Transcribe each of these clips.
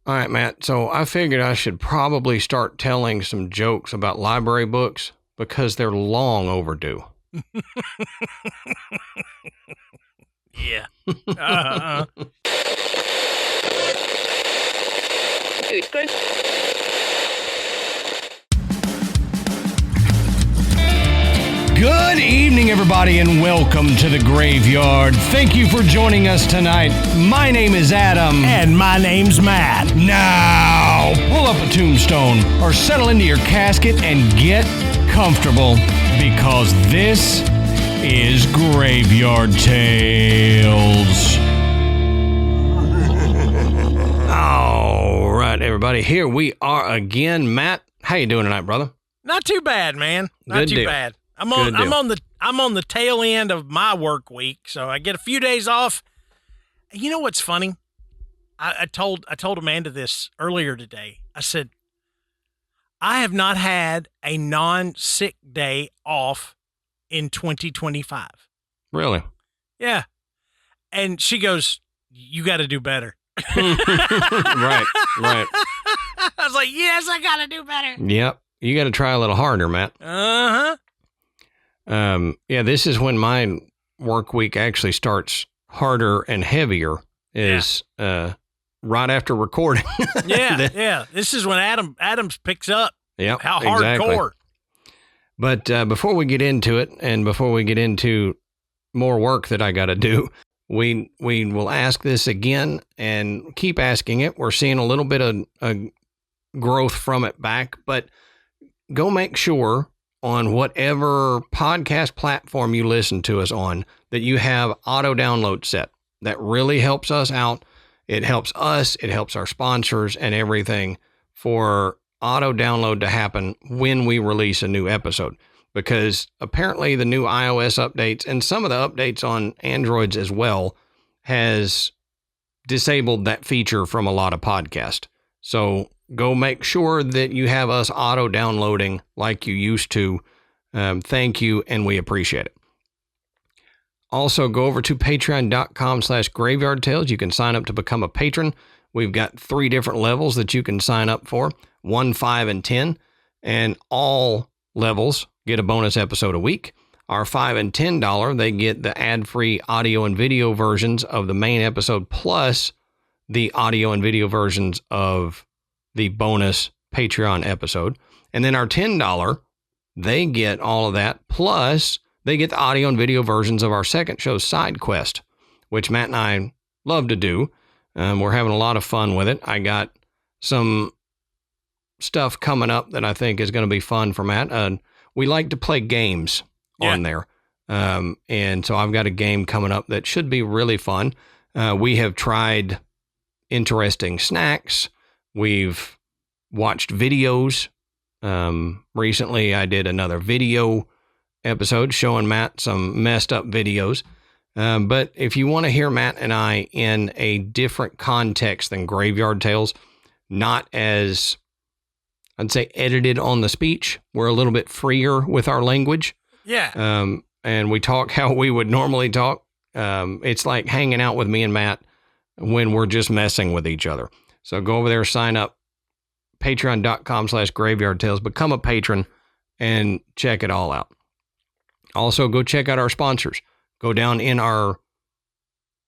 All right, Matt. So I figured I should probably start telling some jokes about library books because they're long overdue. Yeah. Uh-huh. Good. Good evening, everybody, and welcome to the Graveyard. Thank you for joining us tonight. My name is Adam. And my name's Matt. Now, pull up a tombstone or settle into your casket and get comfortable because this is Graveyard Tales. All right, everybody, here we are again. Matt, how you doing tonight, brother? Not too bad, man. Not Good too deal. bad. I'm on the tail end of my work week, so I get a few days off. You know what's funny? I told Amanda this earlier today. I said, I have not had a non-sick day off in 2025. Really? Yeah. And she goes, you got to do better. Right. I was like, yes, I got to do better. Yep. You got to try a little harder, Matt. Uh-huh. Yeah, this is when my work week actually starts harder and heavier is right after recording. Yeah. This is when Adams picks up. Yep, How exactly. hardcore. But before we get into it, and before we get into more work that I got to do, we will ask this again and keep asking it. We're seeing a little bit of growth from it back, but go make sure on whatever podcast platform you listen to us on that you have auto download set. That really helps us out. It helps us. It helps our sponsors and everything for auto download to happen when we release a new episode, because apparently the new iOS updates and some of the updates on Androids as well has disabled that feature from a lot of podcasts. So go make sure that you have us auto downloading like you used to. Thank you, and we appreciate it. Also, go over to patreon.com/Graveyard Tales. You can sign up to become a patron. We've got 3 different levels that you can sign up for, 1, 5, and 10. And all levels get a bonus episode a week. Our $5 and $10, they get the ad-free audio and video versions of the main episode, plus the audio and video versions of the bonus Patreon episode. And then our $10, they get all of that, plus they get the audio and video versions of our second show, Side Quest, which Matt and I love to do. We're having a lot of fun with it. I got some stuff coming up that I think is going to be fun for Matt. We like to play games on there. And so I've got a game coming up that should be really fun. We have tried interesting snacks. We've watched videos. Recently I did another video episode showing Matt some messed up videos. But if you want to hear Matt and I in a different context than Graveyard Tales, not as, I'd say, edited on the speech, we're a little bit freer with our language. Yeah. And we talk how we would normally talk. It's like hanging out with me and Matt when we're just messing with each other. So go over there, sign up, patreon.com/Graveyard Tales, become a patron, and check it all out. Also, go check out our sponsors. Go down in our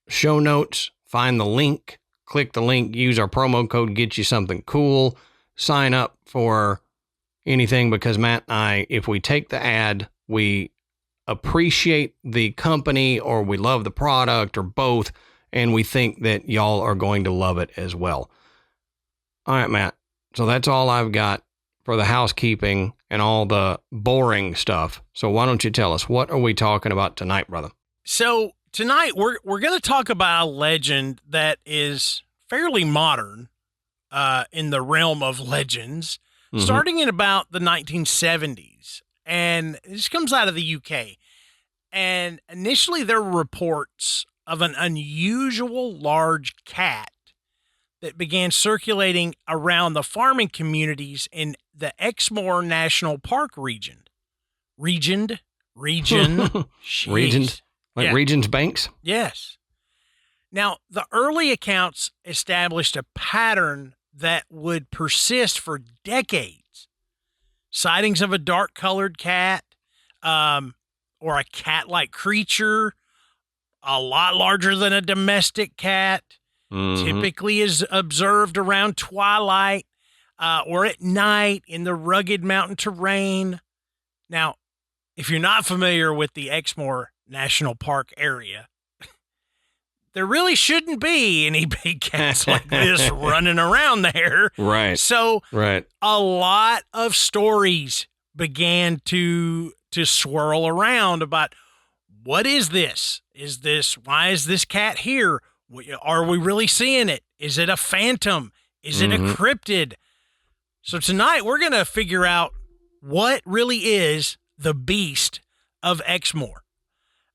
show notes, find the link, click the link, use our promo code, get you something cool, sign up for anything, because Matt and I, if we take the ad, we appreciate the company or we love the product or both, and we think that y'all are going to love it as well. All right, Matt. So that's all I've got for the housekeeping and all the boring stuff. So why don't you tell us, what are we talking about tonight, brother? So tonight we're going to talk about a legend that is fairly modern in the realm of legends, starting in about the 1970s. And this comes out of the UK. And initially there were reports of an unusual large cat that began circulating around the farming communities in the Exmoor National Park region. Region? Regions? Like Regions Banks? Yes. Now, the early accounts established a pattern that would persist for decades. Sightings of a dark-colored cat, or a cat-like creature, a lot larger than a domestic cat, typically is observed around twilight or at night in the rugged mountain terrain. Now, if you're not familiar with the Exmoor National Park area, there really shouldn't be any big cats like this running around there. Right. So right. A lot of stories began to swirl around about, what is this? Why is this cat here? Are we really seeing it? Is it a phantom? Is it a cryptid? So tonight we're going to figure out what really is the Beast of Exmoor.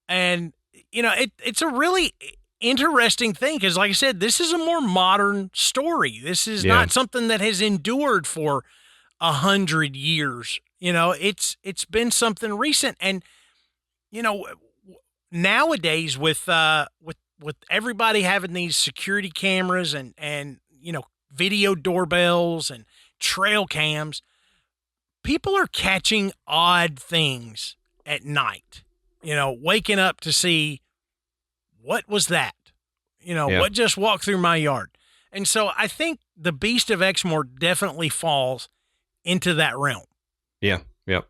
And, it's a really interesting thing because, like I said, this is a more modern story. This is not something that has endured for 100 years. It's been something recent. And, nowadays with everybody having these security cameras and video doorbells and trail cams, people are catching odd things at night, waking up to see, what was that? What just walked through my yard? And so I think the Beast of Exmoor definitely falls into that realm. Yeah. Yep.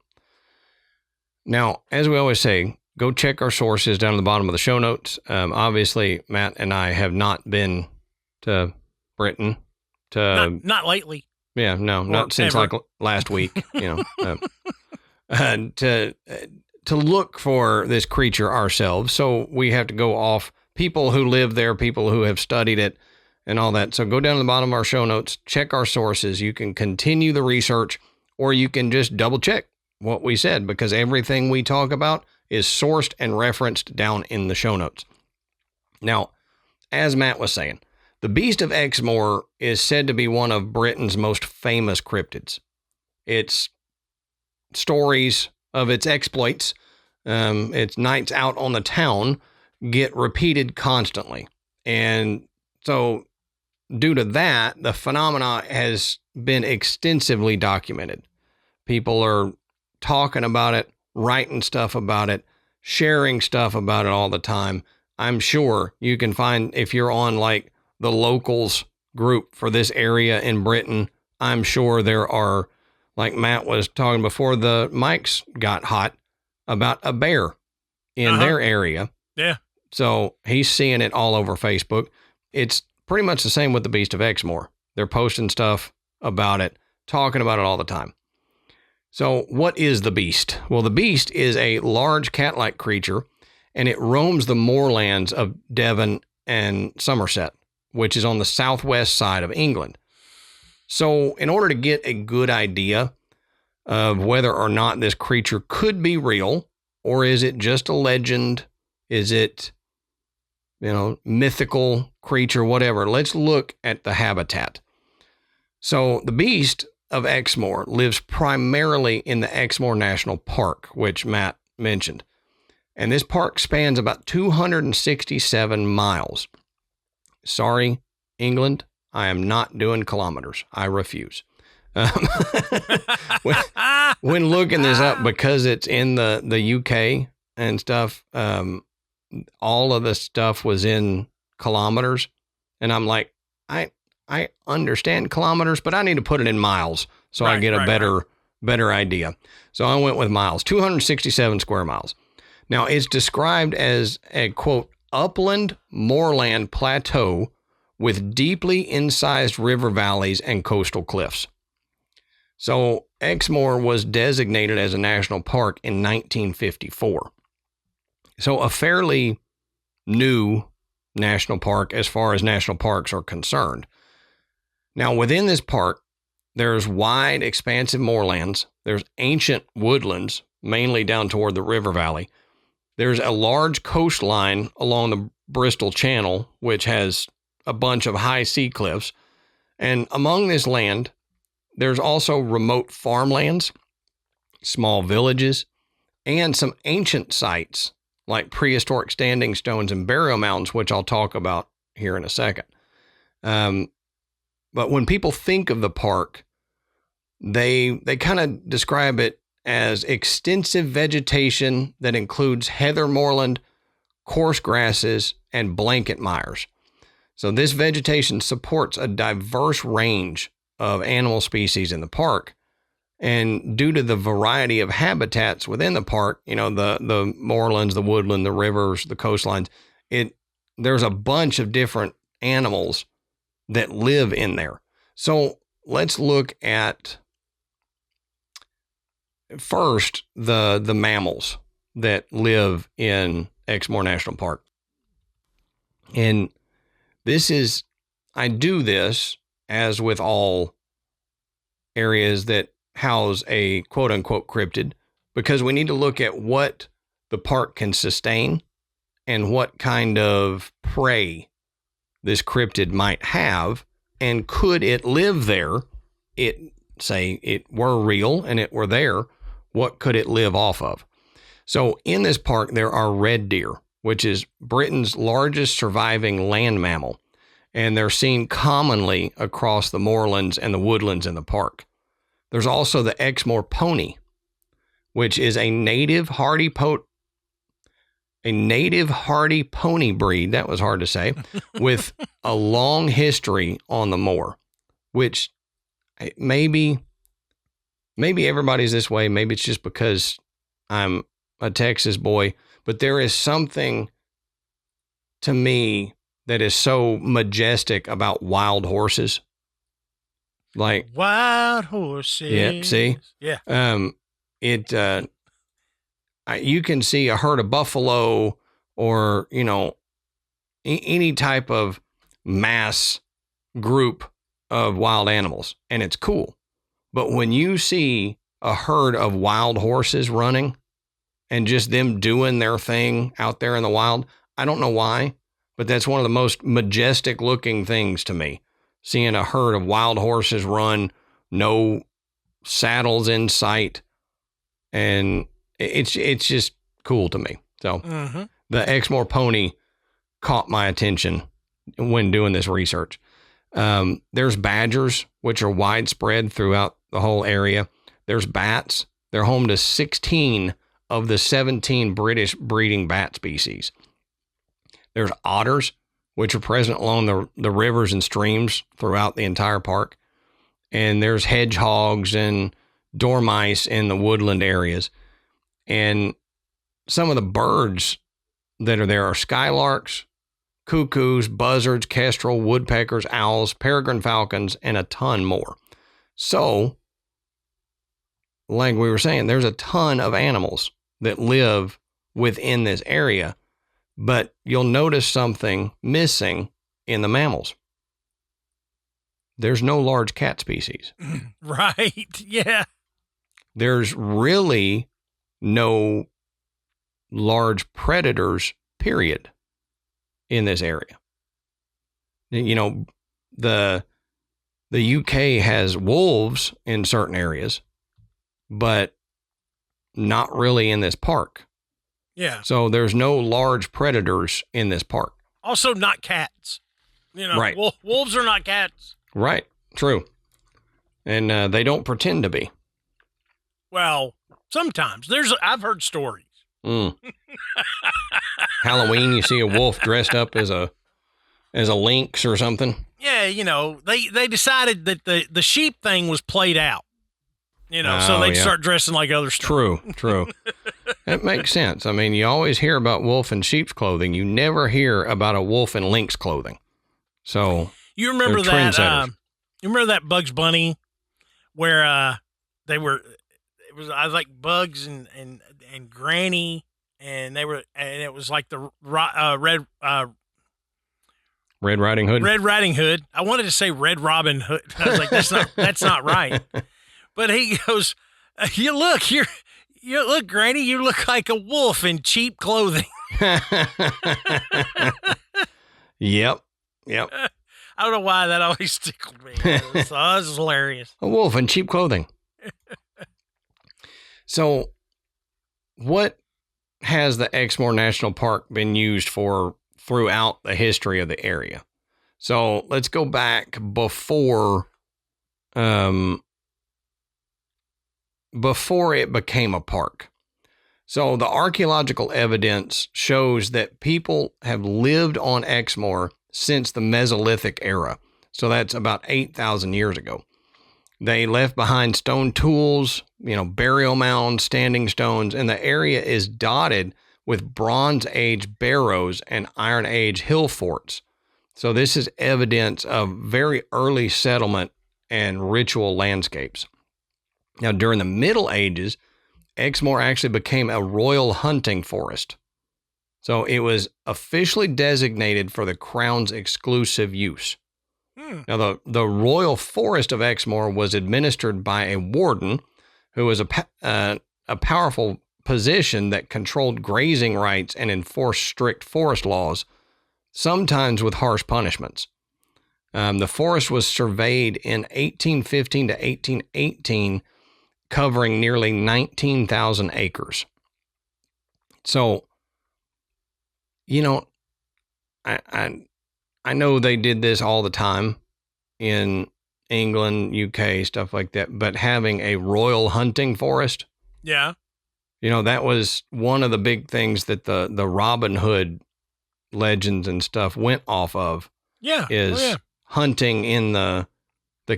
Now, as we always say, go check our sources down at the bottom of the show notes. Obviously, Matt and I have not been to Britain. Not lately. Yeah, no, not since ever. like last week. To look for this creature ourselves. So we have to go off people who live there, people who have studied it, and all that. So go down to the bottom of our show notes, check our sources. You can continue the research, or you can just double check what we said, because everything we talk about is sourced and referenced down in the show notes. Now, as Matt was saying, the Beast of Exmoor is said to be one of Britain's most famous cryptids. Its stories of its exploits, its nights out on the town, get repeated constantly. And so due to that, the phenomena has been extensively documented. People are talking about it, writing stuff about it, sharing stuff about it all the time. I'm sure you can find, if you're on like the locals group for this area in Britain, I'm sure there are, like Matt was talking before the mics got hot, about a bear in their area. Yeah. So he's seeing it all over Facebook. It's pretty much the same with the Beast of Exmoor. They're posting stuff about it, talking about it all the time. So what is the Beast? Well, the Beast is a large cat-like creature, and it roams the moorlands of Devon and Somerset, which is on the southwest side of England. So in order to get a good idea of whether or not this creature could be real, or is it just a legend? Is it, mythical creature, whatever? Let's look at the habitat. So the Beast of Exmoor lives primarily in the Exmoor National Park, which Matt mentioned. And this park spans about 267 miles. Sorry, England, I am not doing kilometers. I refuse. When looking this up, because it's in the UK and stuff, all of the stuff was in kilometers. And I'm like, I understand kilometers, but I need to put it in miles so I get a better idea. So I went with miles, 267 square miles. Now, it's described as a, quote, upland moorland plateau with deeply incised river valleys and coastal cliffs. So Exmoor was designated as a national park in 1954. So a fairly new national park as far as national parks are concerned. Now, within this park, there's wide, expansive moorlands. There's ancient woodlands, mainly down toward the river valley. There's a large coastline along the Bristol Channel, which has a bunch of high sea cliffs. And among this land, there's also remote farmlands, small villages, and some ancient sites like prehistoric standing stones and burial mounds, which I'll talk about here in a second. But when people think of the park, they kind of describe it as extensive vegetation that includes heather moorland, coarse grasses, and blanket mires. So this vegetation supports a diverse range of animal species in the park. And due to the variety of habitats within the park, the moorlands, the woodland, the rivers, the coastlines, there's a bunch of different animals that live in there. So let's look at first the mammals that live in Exmoor National Park. And I do this as with all areas that house a quote unquote cryptid, because we need to look at what the park can sustain and what kind of prey this cryptid might have, and could it live there? Say it were real and it were there, what could it live off of? So in this park, there are red deer, which is Britain's largest surviving land mammal, and they're seen commonly across the moorlands and the woodlands in the park. There's also the Exmoor pony, which is a native hardy pony breed, that was hard to say, with a long history on the moor, which maybe everybody's this way. Maybe it's just because I'm a Texas boy, but there is something to me that is so majestic about wild horses. Like wild horses. Yeah, see? Yeah. You can see a herd of buffalo or, any type of mass group of wild animals, and it's cool. But when you see a herd of wild horses running and just them doing their thing out there in the wild, I don't know why, but that's one of the most majestic looking things to me. Seeing a herd of wild horses run, no saddles in sight, and it's just cool to me. So The Exmoor pony caught my attention when doing this research. There's badgers, which are widespread throughout the whole area. There's bats. They're home to 16 of the 17 British breeding bat species. There's otters, which are present along the rivers and streams throughout the entire park. And there's hedgehogs and dormice in the woodland areas. And some of the birds that are there are skylarks, cuckoos, buzzards, kestrel, woodpeckers, owls, peregrine falcons, and a ton more. So, like we were saying, there's a ton of animals that live within this area, but you'll notice something missing in the mammals. There's no large cat species. Right, yeah. There's really no large predators, period, in this area. The UK has wolves in certain areas, but not really in this park. Yeah. So there's no large predators in this park. Also not cats. Right. Wolves are not cats. Right. True. And they don't pretend to be. Well, sometimes. I've heard stories. Halloween, you see a wolf dressed up as a lynx or something. Yeah, they decided that the sheep thing was played out. So they'd start dressing like other stuff. True. That makes sense. I mean, you always hear about wolf in sheep's clothing. You never hear about a wolf in lynx clothing. So you remember that? You remember that Bugs Bunny, where I was like Bugs and Granny, and it was like the Red Riding Hood. Red Riding Hood. I wanted to say Red Robin Hood. I was like, that's not right. But he goes, you look, Granny, you look like a wolf in cheap clothing. Yep. I don't know why that always tickled me. So this is hilarious. A wolf in cheap clothing. So what has the Exmoor National Park been used for throughout the history of the area? So let's go back before it became a park. So the archaeological evidence shows that people have lived on Exmoor since the Mesolithic era. So that's about 8,000 years ago. They left behind stone tools, burial mounds, standing stones, and the area is dotted with Bronze Age barrows and Iron Age hill forts. So this is evidence of very early settlement and ritual landscapes. Now, during the Middle Ages, Exmoor actually became a royal hunting forest. So it was officially designated for the crown's exclusive use. Now, the royal forest of Exmoor was administered by a warden who was a powerful position that controlled grazing rights and enforced strict forest laws, sometimes with harsh punishments. The forest was surveyed in 1815 to 1818, covering nearly 19,000 acres. So, I know they did this all the time in England, UK, stuff like that, but having a royal hunting forest. Yeah. That was one of the big things that the Robin Hood legends and stuff went off of. Yeah. Is hunting in the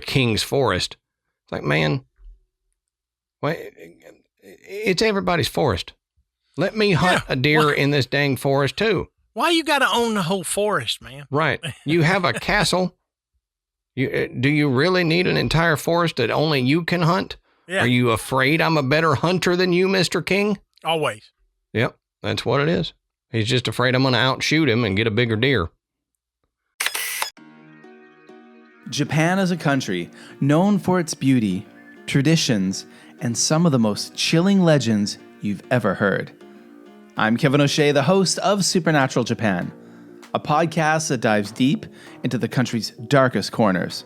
king's forest. It's like, man, it's everybody's forest. Let me hunt a deer in this dang forest too. Why you got to own the whole forest, man? Right. You have a castle. Do you really need an entire forest that only you can hunt? Yeah. Are you afraid I'm a better hunter than you, Mr. King? Always. Yep, that's what it is. He's just afraid I'm going to outshoot him and get a bigger deer. Japan is a country known for its beauty, traditions, and some of the most chilling legends you've ever heard. I'm Kevin O'Shea, the host of Supernatural Japan, a podcast that dives deep into the country's darkest corners.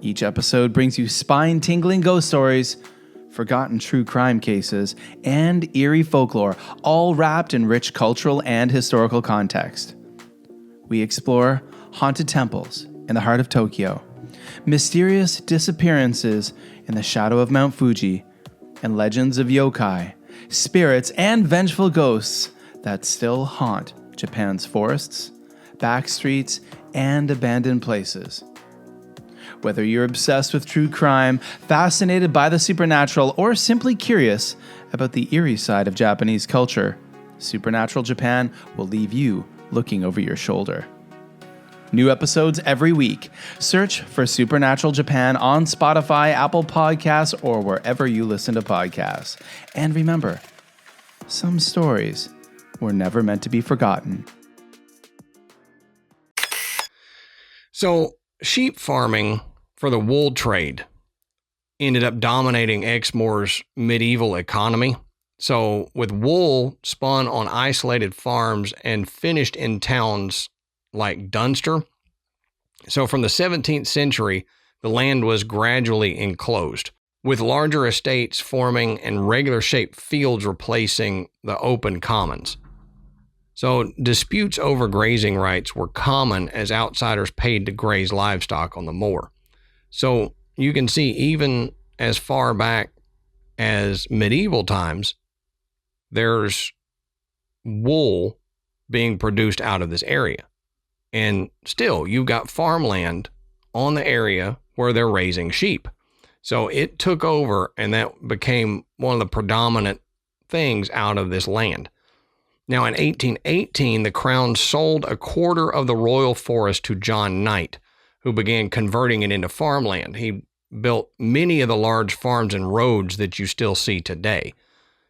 Each episode brings you spine-tingling ghost stories, forgotten true crime cases, and eerie folklore, all wrapped in rich cultural and historical context. We explore haunted temples in the heart of Tokyo, mysterious disappearances in the shadow of Mount Fuji, and legends of yokai, spirits, and vengeful ghosts that still haunt Japan's forests, back streets, and abandoned places. Whether you're obsessed with true crime, fascinated by the supernatural, or simply curious about the eerie side of Japanese culture, Supernatural Japan will leave you looking over your shoulder. New episodes every week. Search for Supernatural Japan on Spotify, Apple Podcasts, or wherever you listen to podcasts. And remember, some stories were never meant to be forgotten. So, sheep farming for the wool trade ended up dominating Exmoor's medieval economy. So, with wool spun on isolated farms and finished in towns like Dunster. So from the 17th century, the land was gradually enclosed, with larger estates forming and regular shaped fields replacing the open commons. So disputes over grazing rights were common as outsiders paid to graze livestock on the moor. So you can see even as far back as medieval times, there's wool being produced out of this area. And still, you've got farmland on the area where they're raising sheep. So it took over, and that became one of the predominant things out of this land. Now, in 1818, the crown sold a quarter of the royal forest to John Knight, who began converting it into farmland. He built many of the large farms and roads that you still see today.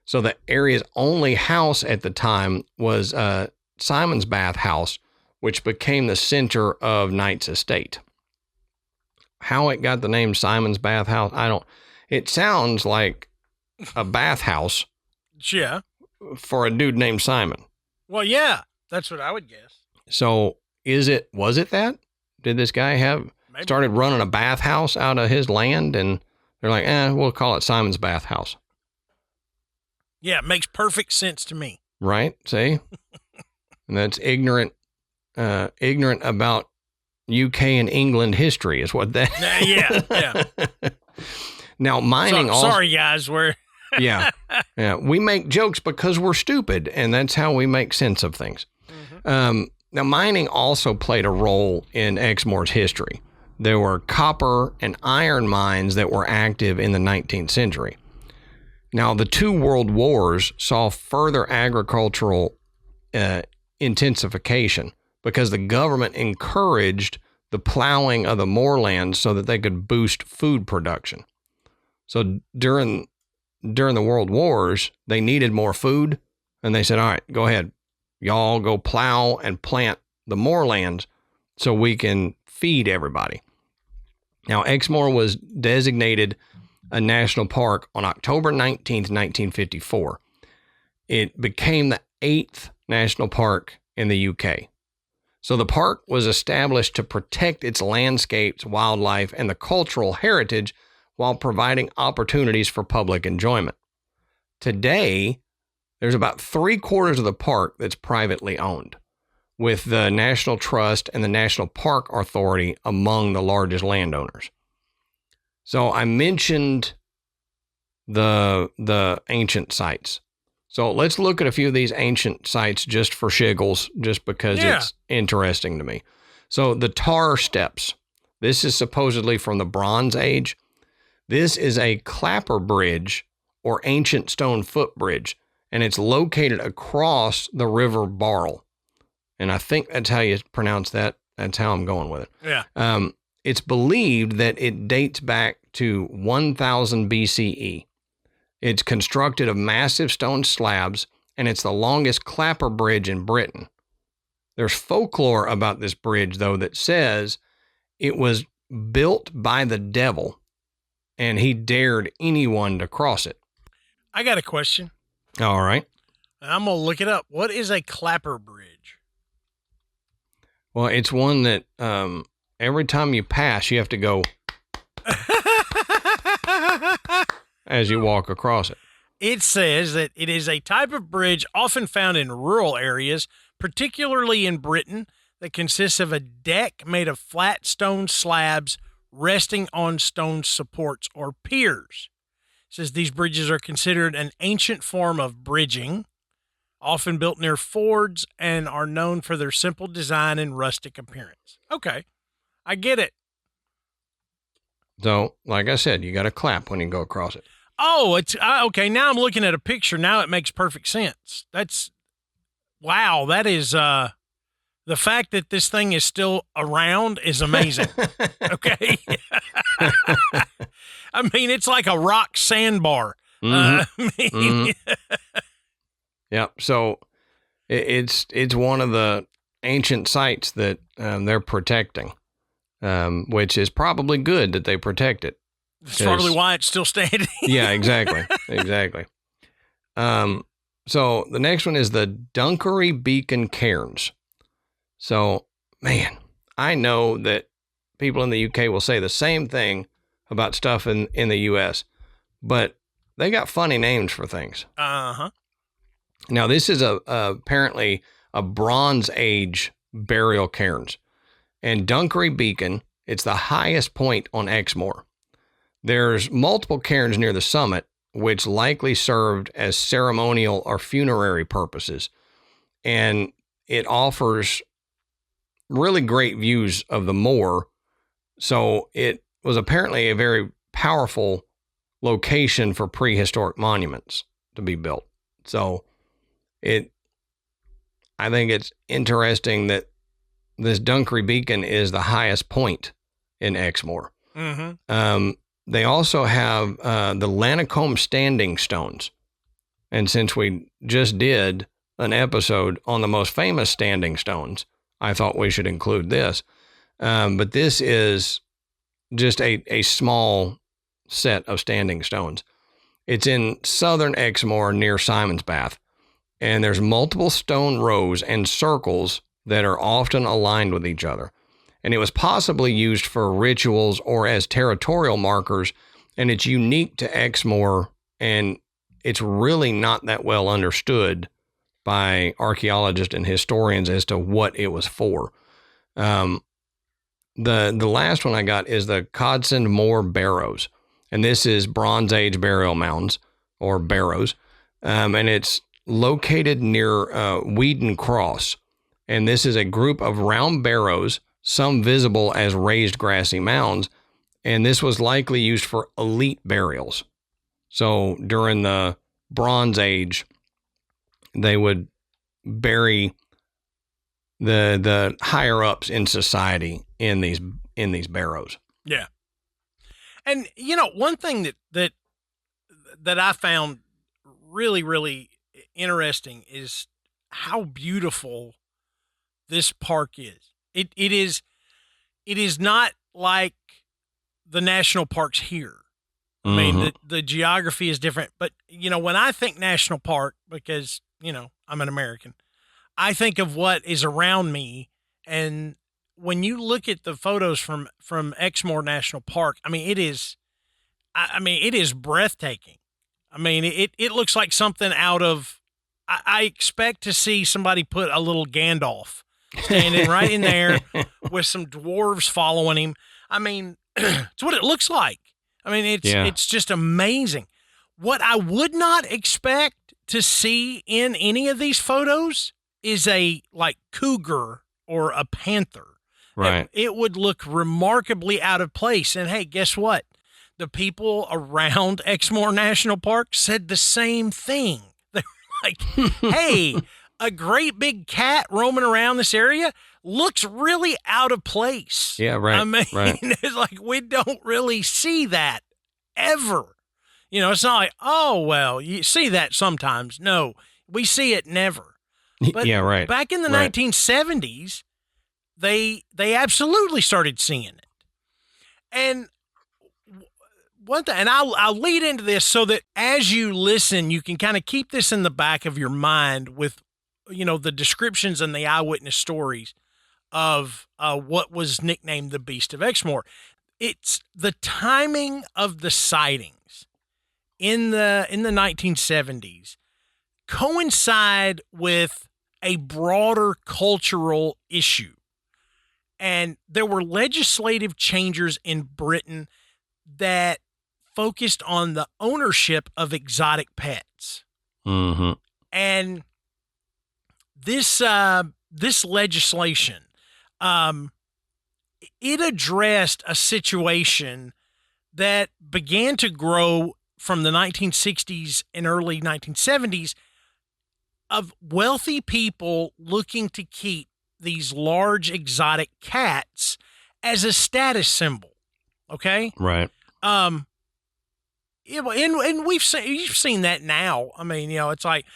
So the area's only house at the time was Simon's Bath House, which became the center of Knight's estate. How it got the name Simon's Bath House, it sounds like a bathhouse. Yeah. For a dude named Simon. Well, yeah, that's what I would guess. So was it that? Did this guy started running a bathhouse out of his land, and they're like, we'll call it Simon's Bath House. Yeah, it makes perfect sense to me. Right? See? And that's ignorant about, UK and England history is what that. Yeah. Now, mining sorry, guys. We're. Yeah. We make jokes because we're stupid, and that's how we make sense of things. Mm-hmm. Now, mining also played a role in Exmoor's history. There were copper and iron mines that were active in the 19th century. Now, the two world wars saw further agricultural intensification because the government encouraged the plowing of the moorlands so that they could boost food production. So during the world wars, they needed more food, and they said, all right, go ahead. Y'all go plow and plant the moorlands so we can feed everybody. Now, Exmoor was designated a national park on October 19th, 1954. It became the 8th national park in the UK. So the park was established to protect its landscapes, wildlife, and the cultural heritage while providing opportunities for public enjoyment. Today, there's about 3/4 of the park that's privately owned, with the National Trust and the National Park Authority among the largest landowners. So I mentioned the ancient sites. So let's look at a few of these ancient sites just for shiggles, just because it's interesting to me. So the Tar Steps. This is supposedly from the Bronze Age. This is a clapper bridge or ancient stone footbridge, and it's located across the River Barle. And I think that's how you pronounce that. That's how I'm going with it. Yeah. It's believed that it dates back to 1000 BCE. It's constructed of massive stone slabs, and it's the longest clapper bridge in Britain. There's folklore about this bridge, though, that says it was built by the devil, and he dared anyone to cross it. I got a question. All right. I'm going to look it up. What is a clapper bridge? Well, it's one that every time you pass, you have to go as you walk across it. It says that it is a type of bridge often found in rural areas, particularly in Britain, that consists of a deck made of flat stone slabs resting on stone supports or piers. It says these bridges are considered an ancient form of bridging, often built near fords, and are known for their simple design and rustic appearance. Okay, I get it. So, like I said, you got to clap when you go across it. Oh, it's okay. Now I'm looking at a picture. Now it makes perfect sense. Wow. That is, the fact that this thing is still around is amazing. Okay. I mean, it's like a rock sandbar. Mm-hmm. Yeah. So it's one of the ancient sites that they're protecting, which is probably good that they protect it. That's probably why it's still standing. Yeah, exactly. Exactly. So the next one is the Dunkery Beacon Cairns. So, man, I know that people in the UK will say the same thing about stuff in the US, but they got funny names for things. Uh-huh. Now, this is apparently a Bronze Age burial cairns. And Dunkery Beacon, it's the highest point on Exmoor. There's multiple cairns near the summit, which likely served as ceremonial or funerary purposes. And it offers really great views of the moor. So it was apparently a very powerful location for prehistoric monuments to be built. So I think it's interesting that this Dunkery Beacon is the highest point in Exmoor. Mm-hmm. They also have the Lanicombe Standing Stones. And since we just did an episode on the most famous standing stones, I thought we should include this. But this is just a small set of standing stones. It's in southern Exmoor near Simon's Bath. And there's multiple stone rows and circles that are often aligned with each other. And it was possibly used for rituals or as territorial markers, and it's unique to Exmoor, and it's really not that well understood by archaeologists and historians as to what it was for. the last one I got is the Codson Moor Barrows. And this is Bronze Age burial mounds or barrows. And it's located near Wheaton Cross. And this is a group of round barrows, some visible as raised grassy mounds. And this was likely used for elite burials. So during the Bronze Age, they would bury the higher ups in society in these barrows. Yeah. And one thing that I found really, really interesting is how beautiful this park is. It is not like the national parks here. I mean, the geography is different, but when I think national park, because I'm an American, I think of what is around me. And when you look at the photos from Exmoor National Park, I mean, it is breathtaking. I mean, it looks like something out of, I expect to see somebody put a little Gandalf standing right in there with some dwarves following him. I mean, it's what it looks like. I mean, it's just amazing. What I would not expect to see in any of these photos is a cougar or a panther. Right. It would look remarkably out of place. And hey, guess what? The people around Exmoor National Park said the same thing. They're like, hey, a great big cat roaming around this area looks really out of place. Yeah, right. I mean, right. It's like we don't really see that ever. It's not like, oh, well, you see that sometimes. No, we see it never. But yeah, right. Back in the 1970s, they absolutely started seeing it. And one thing, and I'll lead into this so that as you listen, you can kind of keep this in the back of your mind with, the descriptions and the eyewitness stories of what was nicknamed the Beast of Exmoor. It's the timing of the sightings in the 1970s coincide with a broader cultural issue. And there were legislative changes in Britain that focused on the ownership of exotic pets. Mm-hmm. And this legislation, it addressed a situation that began to grow from the 1960s and early 1970s of wealthy people looking to keep these large exotic cats as a status symbol. Okay. Right. And you've seen that now. I mean, it's like,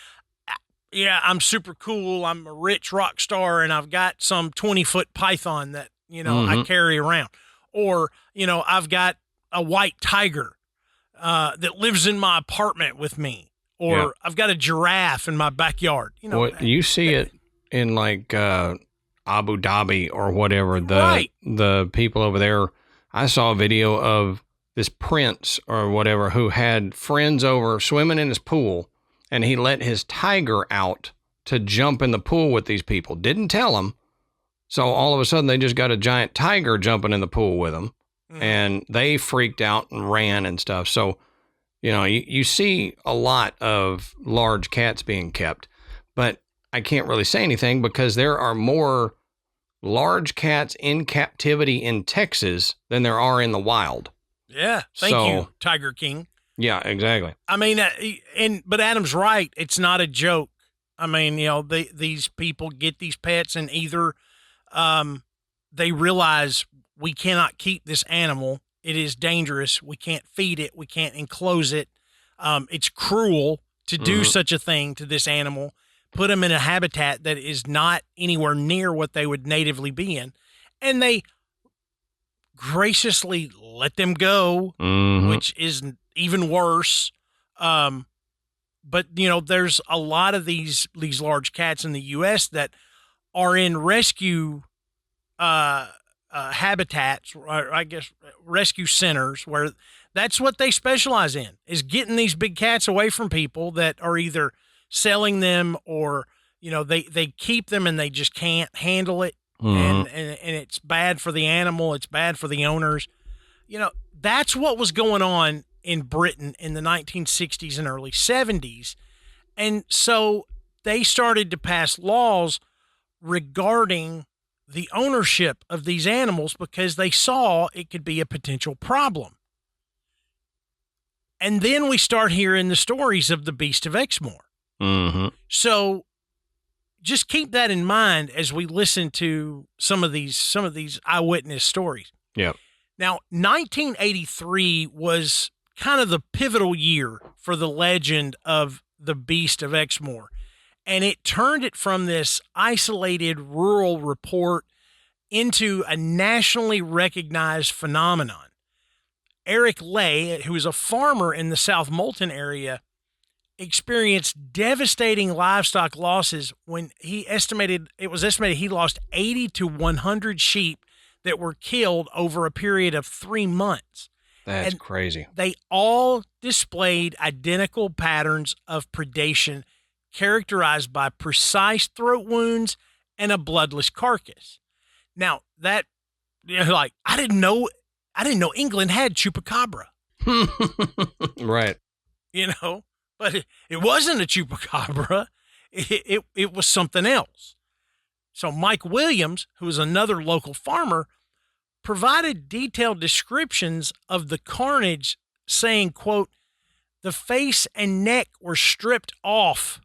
yeah, I'm super cool. I'm a rich rock star and I've got some 20-foot python that, I carry around. Or, I've got a white tiger that lives in my apartment with me. Or I've got a giraffe in my backyard. You see it in Abu Dhabi or whatever. The people over there, I saw a video of this prince or whatever who had friends over swimming in his pool, and he let his tiger out to jump in the pool with these people. Didn't tell them. So all of a sudden they just got a giant tiger jumping in the pool with them, and they freaked out and ran and stuff. So, you see a lot of large cats being kept, but I can't really say anything because there are more large cats in captivity in Texas than there are in the wild. Yeah. Thank you, Tiger King. Yeah, exactly. I mean, but Adam's right. It's not a joke. I mean, these people get these pets and either they realize we cannot keep this animal. It is dangerous. We can't feed it. We can't enclose it. It's cruel to do such a thing to this animal, put them in a habitat that is not anywhere near what they would natively be in. And they graciously let them go, which is even worse. But there's a lot of these large cats in the U.S. that are in rescue habitats, or I guess rescue centers, where that's what they specialize in, is getting these big cats away from people that are either selling them or they keep them and they just can't handle it. and it's bad for the animal. It's bad for the owners. You know, that's what was going on in Britain in the 1960s and early 70s. And so they started to pass laws regarding the ownership of these animals because they saw it could be a potential problem. And then we start hearing the stories of the Beast of Exmoor. Mm-hmm. So just keep that in mind as we listen to some of these eyewitness stories. Yep. Now, 1983 was kind of the pivotal year for the legend of the Beast of Exmoor. And it turned it from this isolated rural report into a nationally recognized phenomenon. Eric Lay, who was a farmer in the South Moulton area, experienced devastating livestock losses when it was estimated he lost 80 to 100 sheep that were killed over a period of 3 months. That's crazy. They all displayed identical patterns of predation characterized by precise throat wounds and a bloodless carcass. Now, that, like, I didn't know England had chupacabra. Right. You know, but it wasn't a chupacabra. It was something else. So Mike Williams, who was another local farmer, provided detailed descriptions of the carnage, saying, quote, "The face and neck were stripped off,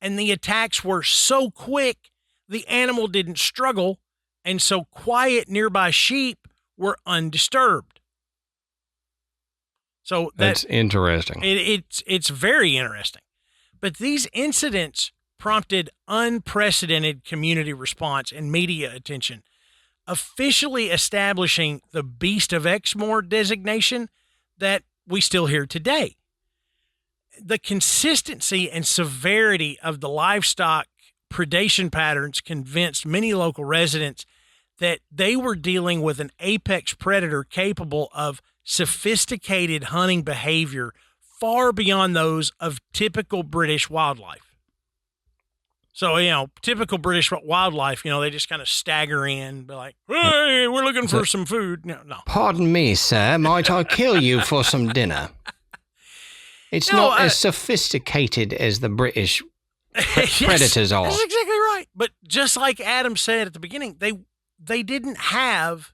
and the attacks were so quick the animal didn't struggle, and so quiet nearby sheep were undisturbed." So that's interesting. It's very interesting. But these incidents prompted unprecedented community response and media attention, officially establishing the Beast of Exmoor designation that we still hear today. The consistency and severity of the livestock predation patterns convinced many local residents that they were dealing with an apex predator capable of sophisticated hunting behavior far beyond those of typical British wildlife. So, you know, typical British wildlife, you know, they just kind of stagger in, be like, "Hey, we're looking for some food." No. Pardon me, sir. Might I kill you for some dinner? It's not as sophisticated as the British predators are. That's exactly right. But just like Adam said at the beginning, they didn't have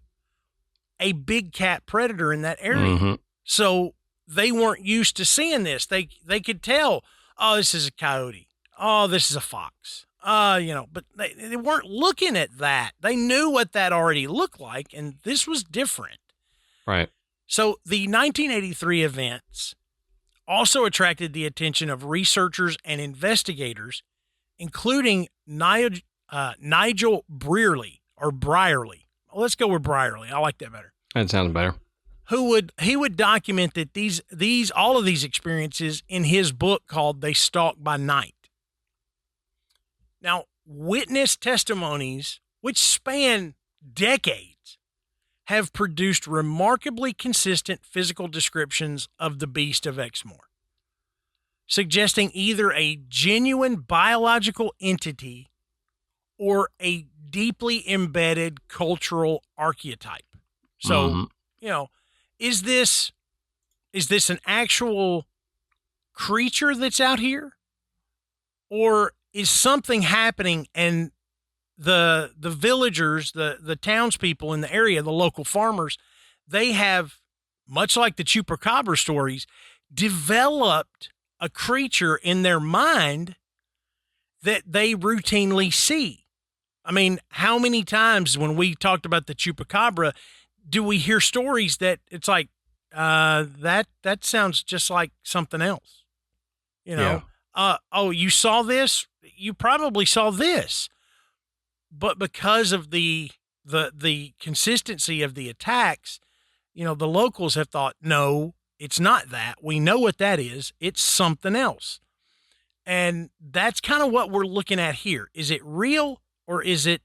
a big cat predator in that area. Mm-hmm. So they weren't used to seeing this. They could tell, oh, this is a coyote. Oh, this is a fox. You know, but they weren't looking at that. They knew what that already looked like, and this was different. Right. So the 1983 events also attracted the attention of researchers and investigators, including Nigel Brierley, or Brierley. Let's go with Brierley. I like that better. That sounds better. He would document that all of these experiences in his book called "They Stalk by Night." Now, witness testimonies, which span decades, have produced remarkably consistent physical descriptions of the Beast of Exmoor, suggesting either a genuine biological entity or a deeply embedded cultural archetype. So, you know, is this an actual creature that's out here, or is something happening and the villagers, the townspeople in the area, the local farmers, they have, much like the chupacabra stories, developed a creature in their mind that they routinely see? I mean, how many times when we talked about the chupacabra do we hear stories that it's like, that sounds just like something else? You know, oh, you saw this? You probably saw this. But because of the consistency of the attacks, you know, the locals have thought, no, it's not that. We know what that is. It's something else. And that's kind of what we're looking at here. Is it real, or is it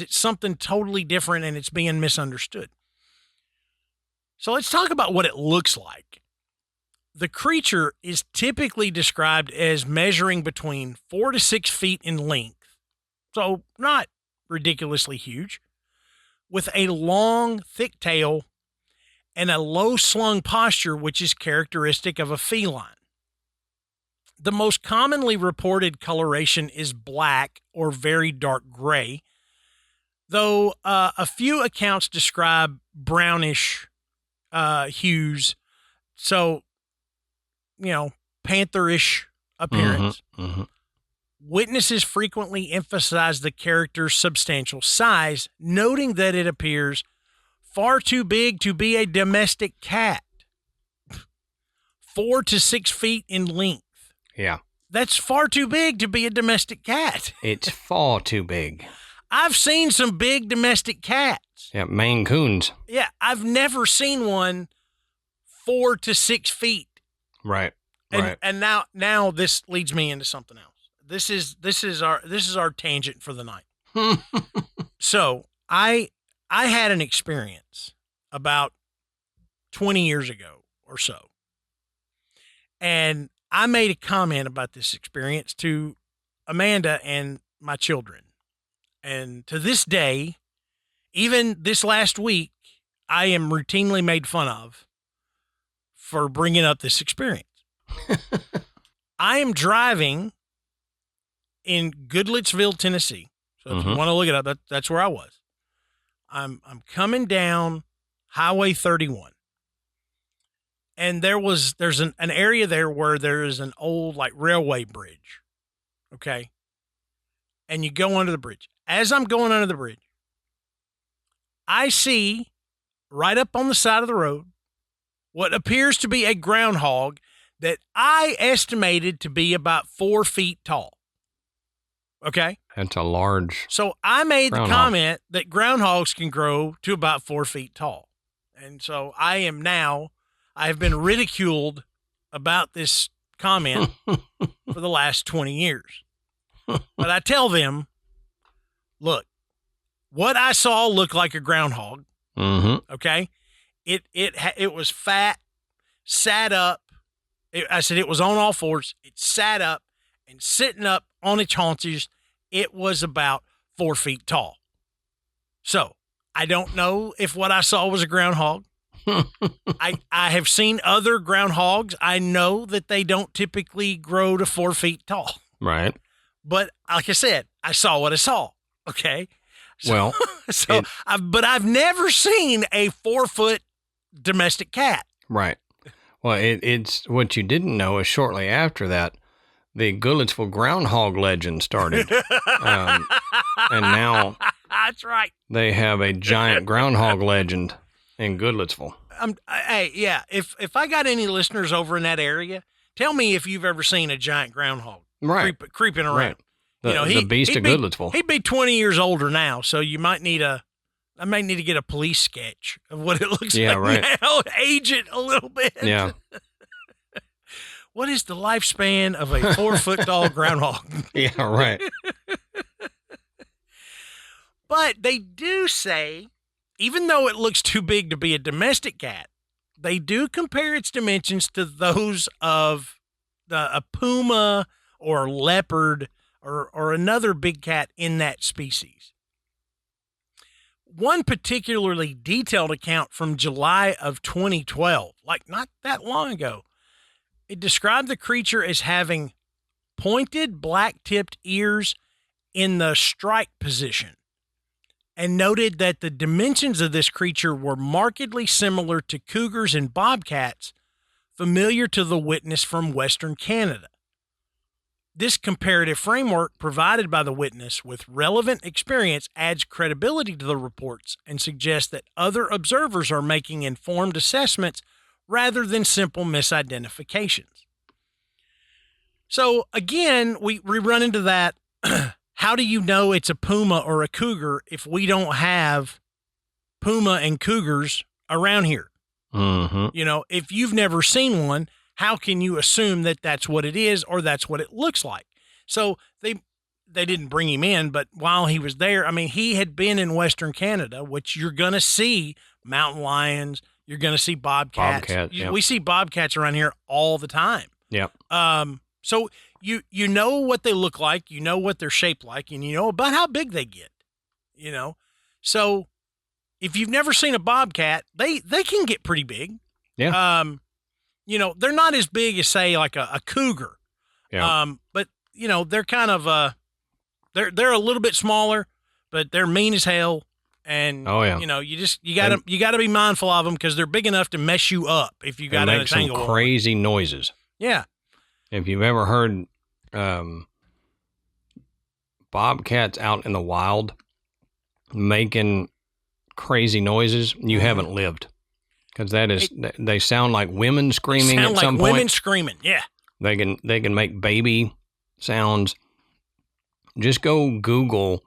something totally different and it's being misunderstood? So let's talk about what it looks like. The creature is typically described as measuring between 4 to 6 feet in length. So not ridiculously huge, with a long, thick tail and a low-slung posture, which is characteristic of a feline. The most commonly reported coloration is black or very dark gray, though a few accounts describe brownish hues, so, pantherish appearance. Witnesses frequently emphasize the character's substantial size, noting that it appears far too big to be a domestic cat, 4 to 6 feet in length. Yeah. That's far too big to be a domestic cat. It's far too big. I've seen some big domestic cats. Yeah, Maine Coons. Yeah, I've never seen one 4 to 6 feet. Right. And now this leads me into something else. This is our tangent for the night. So I had an experience about 20 years ago or so, and I made a comment about this experience to Amanda and my children. And to this day, even this last week, I am routinely made fun of for bringing up this experience. I am driving in Goodlettsville, Tennessee. So if you want to look it up, that's where I was. I'm coming down Highway 31. And there's an area there where there is an old like railway bridge. Okay. And you go under the bridge. As I'm going under the bridge, I see right up on the side of the road what appears to be a groundhog that I estimated to be about 4 feet tall. Okay. That's a large. So I made groundhog. the comment that groundhogs can grow to about 4 feet tall. And so I have been ridiculed about this comment for the last 20 years. But I tell them, look, what I saw looked like a groundhog. Okay. It was fat, sat up. I said it was on all fours. It sat up and sitting up on its haunches. It was about 4 feet tall. So I don't know if what I saw was a groundhog. I have seen other groundhogs. I know that they don't typically grow to 4 feet tall. Right. But like I said, I saw what I saw. Okay. Well, but I've never seen a 4 foot domestic cat. Right. Well, it's what you didn't know is shortly after that, the Goodlettsville groundhog legend started. And now that's right. They have a giant groundhog legend in Goodlettsville. Hey, yeah. If I got any listeners over in that area, tell me if you've ever seen a giant groundhog creeping around. Right. The Beast of Goodlettsville. He'd be 20 years older now, so I might need to get a police sketch of what it looks like now, age it a little bit. Yeah. What is the lifespan of a 4 foot tall groundhog? Yeah, right. But they do say, even though it looks too big to be a domestic cat, they do compare its dimensions to those of a puma or leopard or another big cat in that species. One particularly detailed account from July of 2012, like not that long ago, it described the creature as having pointed black-tipped ears in the strike position and noted that the dimensions of this creature were markedly similar to cougars and bobcats familiar to the witness from Western Canada. This comparative framework provided by the witness with relevant experience adds credibility to the reports and suggests that other observers are making informed assessments rather than simple misidentifications. So again, we run into that. How do you know it's a puma or a cougar if we don't have puma and cougars around here? Mm-hmm. You know, if you've never seen one, how can you assume that that's what it is or that's what it looks like? So they didn't bring him in, but while he was there, I mean, he had been in Western Canada, which you're going to see mountain lions. You're going to see bobcats. Yep. We see bobcats around here all the time. Yep. So you know what they look like, you know what they're shaped like, and you know about how big they get. you know? So if you've never seen a bobcat, they can get pretty big. Yeah. You know, they're not as big as, say, like a cougar. Yeah. But, you know, they're kind of, they're a little bit smaller, but they're mean as hell. And, Oh, yeah. you know, you gotta be mindful of them because they're big enough to mess you up if you got They in a make some tangle. crazy noises. Yeah. If you've ever heard bobcats out in the wild making crazy noises, you haven't lived. Because they sound like women screaming at some point. Women screaming, yeah. They can make baby sounds. Just go Google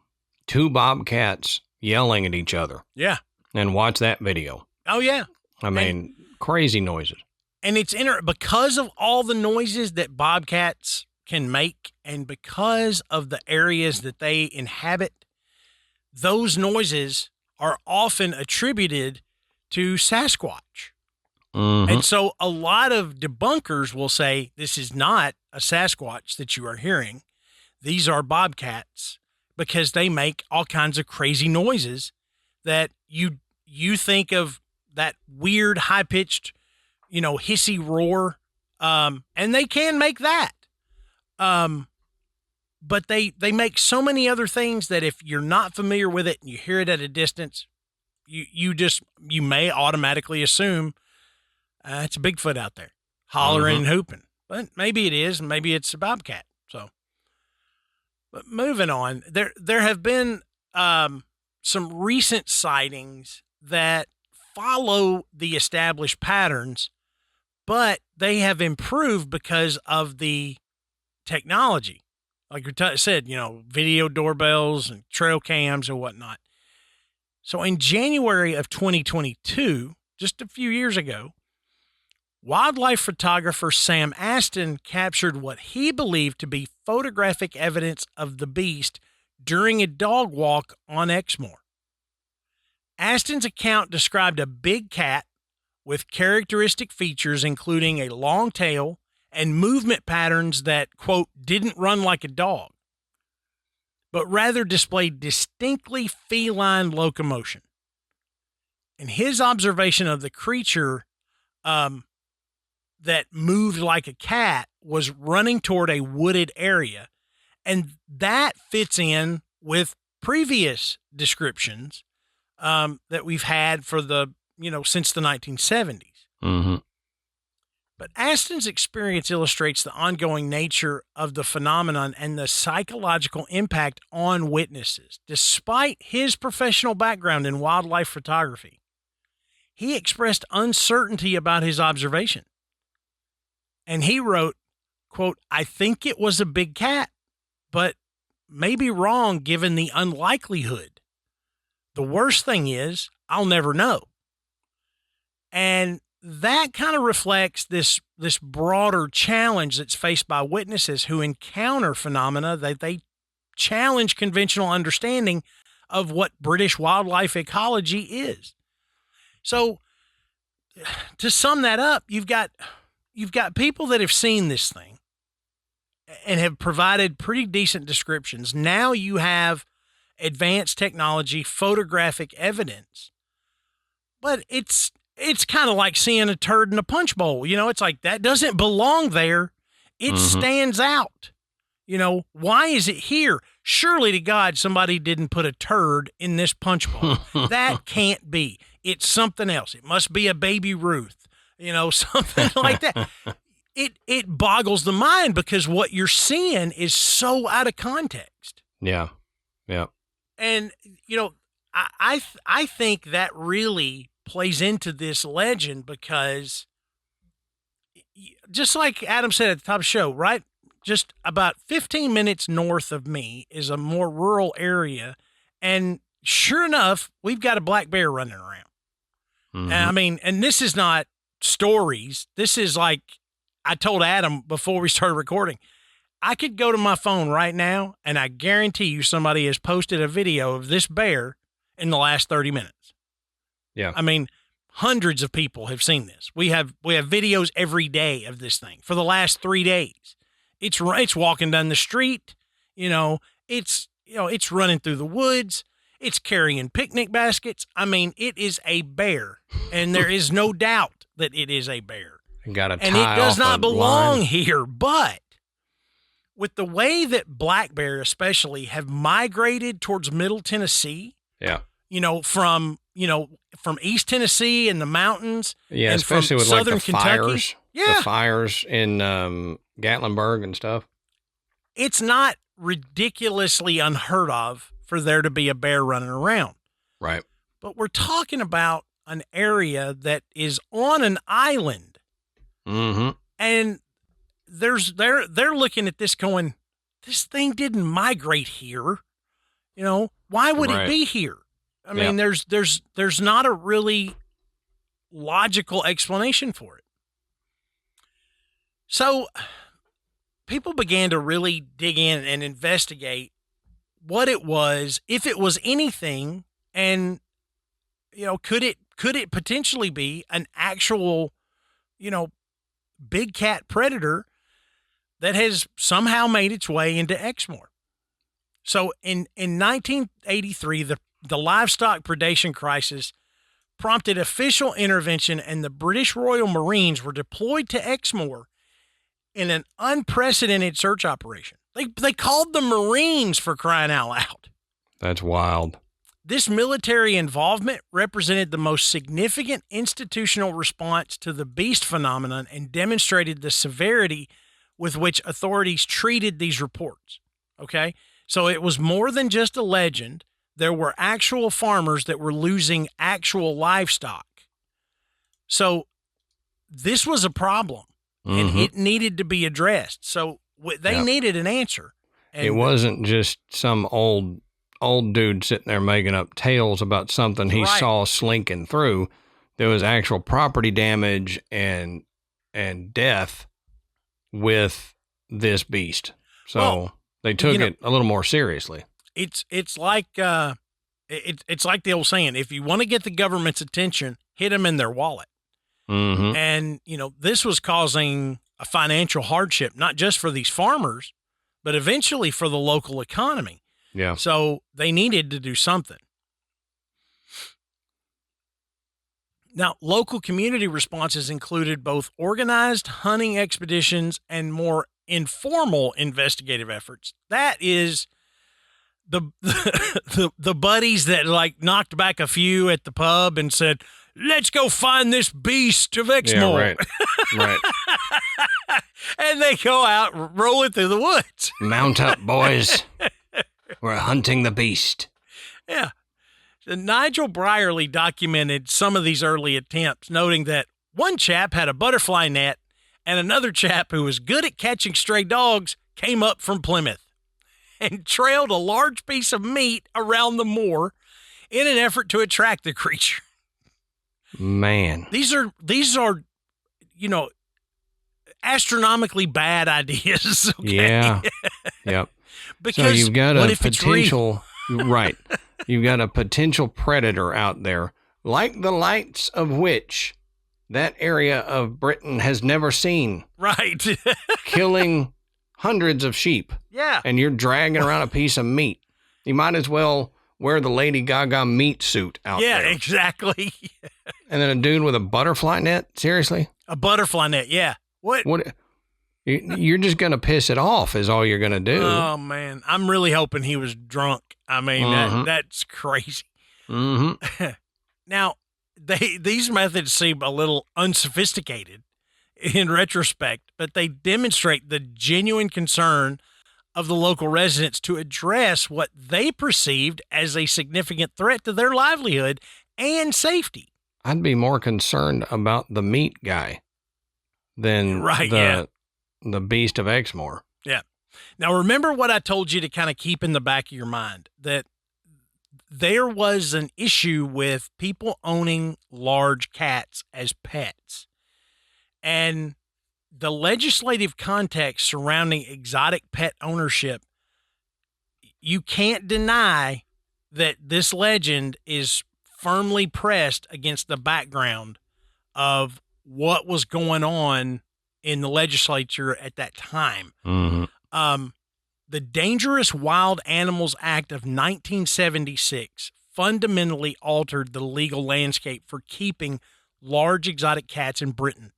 2 bobcats yelling at each other. Yeah. And watch that video. Oh, yeah. I mean, crazy noises. And it's because of all the noises that bobcats can make and because of the areas that they inhabit, those noises are often attributed to Sasquatch. Mm-hmm. And so a lot of debunkers will say, this is not a Sasquatch that you are hearing. These are bobcats because they make all kinds of crazy noises that you think of that weird high-pitched, you know, hissy roar. And they can make that. But they make so many other things that if you're not familiar with it and you hear it at a distance, you may automatically assume it's a Bigfoot out there hollering and hooping. But maybe it is, and maybe it's a bobcat. So, but moving on, there have been some recent sightings that follow the established patterns, but they have improved because of the technology. Like you said, you know, video doorbells and trail cams and whatnot. So in January of 2022, just a few years ago, wildlife photographer Sam Aston captured what he believed to be photographic evidence of the beast during a dog walk on Exmoor. Aston's account described a big cat with characteristic features including a long tail and movement patterns that, quote, didn't run like a dog, but rather displayed distinctly feline locomotion. And his observation of the creature that moved like a cat was running toward a wooded area. And that fits in with previous descriptions that we've had for since the 1970s. Mm-hmm. But Aston's experience illustrates the ongoing nature of the phenomenon and the psychological impact on witnesses. Despite his professional background in wildlife photography, he expressed uncertainty about his observation. And he wrote, quote, "I think it was a big cat, but may be wrong given the unlikelihood. The worst thing is I'll never know." And that kind of reflects this broader challenge that's faced by witnesses who encounter phenomena that they challenge conventional understanding of what British wildlife ecology is. So to sum that up, you've got people that have seen this thing and have provided pretty decent descriptions. Now you have advanced technology, photographic evidence, but it's kind of like seeing a turd in a punch bowl. You know, it's like that doesn't belong there. It stands out. You know, why is it here? Surely to God, somebody didn't put a turd in this punch bowl. That can't be. It's something else. It must be a baby Ruth, you know, something like that. It boggles the mind because what you're seeing is so out of context. Yeah. Yeah. And, you know, I think that really plays into this legend because just like Adam said at the top of the show, right? Just about 15 minutes north of me is a more rural area. And sure enough, we've got a black bear running around. Mm-hmm. And I mean, and this is not stories. This is like, I told Adam before we started recording, I could go to my phone right now and I guarantee you somebody has posted a video of this bear in the last 30 minutes. Yeah. I mean, hundreds of people have seen this. We have videos every day of this thing for the last 3 days. It's walking down the street, it's running through the woods. It's carrying picnic baskets. I mean, it is a bear, and there is no doubt that it is a bear. Got a tie and it does off not a belong line. here. But with the way that black bear especially have migrated towards Middle Tennessee, Yeah. from East Tennessee and the mountains, Yeah, and especially from with like southern the Kentucky. fires. Yeah. The fires in Gatlinburg and stuff. It's not ridiculously unheard of for there to be a bear running around. Right. But we're talking about an area that is on an island. Mm-hmm. And they're looking at this going, this thing didn't migrate here. Why would it be here? I mean, there's not a really logical explanation for it. So people began to really dig in and investigate what it was, if it was anything, and could it potentially be an actual, big cat predator that has somehow made its way into Exmoor. So in 1983, the livestock predation crisis prompted official intervention, and the British Royal Marines were deployed to Exmoor in an unprecedented search operation. They called the Marines, for crying out loud. That's wild. This military involvement represented the most significant institutional response to the beast phenomenon and demonstrated the severity with which authorities treated these reports. Okay? So it was more than just a legend. There were actual farmers that were losing actual livestock. So this was a problem, and it needed to be addressed. So they needed an answer. And it wasn't just some old dude sitting there making up tales about something he saw slinking through. There was actual property damage and death with this beast. So they took it a little more seriously. It's like it's like the old saying: if you want to get the government's attention, hit them in their wallet. Mm-hmm. And this was causing a financial hardship, not just for these farmers, but eventually for the local economy. Yeah. So they needed to do something. Now, local community responses included both organized hunting expeditions and more informal investigative efforts. That is the buddies that like knocked back a few at the pub and said, "Let's go find this Beast of Exmoor." Yeah, right. And they go out rolling through the woods. Mount up, boys. We're hunting the beast. Yeah. So Nigel Brierly documented some of these early attempts, noting that one chap had a butterfly net and another chap who was good at catching stray dogs came up from Plymouth and trailed a large piece of meat around the moor in an effort to attract the creature. Man. These are, astronomically bad ideas. Okay? Yeah. Yep. Because so you've got what a if it's real? potential, right. You've got a potential predator out there, like the lights of which that area of Britain has never seen. Right. Killing hundreds of sheep. Yeah. And you're dragging around a piece of meat. You might as well wear the Lady Gaga meat suit out there. Yeah, exactly. And then a dude with a butterfly net? Seriously? A butterfly net, yeah. What? You're just going to piss it off is all you're going to do. Oh, man. I'm really hoping he was drunk. I mean, that's crazy. Mm-hmm. Now, these methods seem a little unsophisticated in retrospect, but they demonstrate the genuine concern of the local residents to address what they perceived as a significant threat to their livelihood and safety. I'd be more concerned about the meat guy than the Beast of Exmoor. Yeah. Now, remember what I told you to kind of keep in the back of your mind, that there was an issue with people owning large cats as pets. And the legislative context surrounding exotic pet ownership, you can't deny that this legend is firmly pressed against the background of what was going on in the legislature at that time. Mm-hmm. The Dangerous Wild Animals Act of 1976 fundamentally altered the legal landscape for keeping large exotic cats in Britain,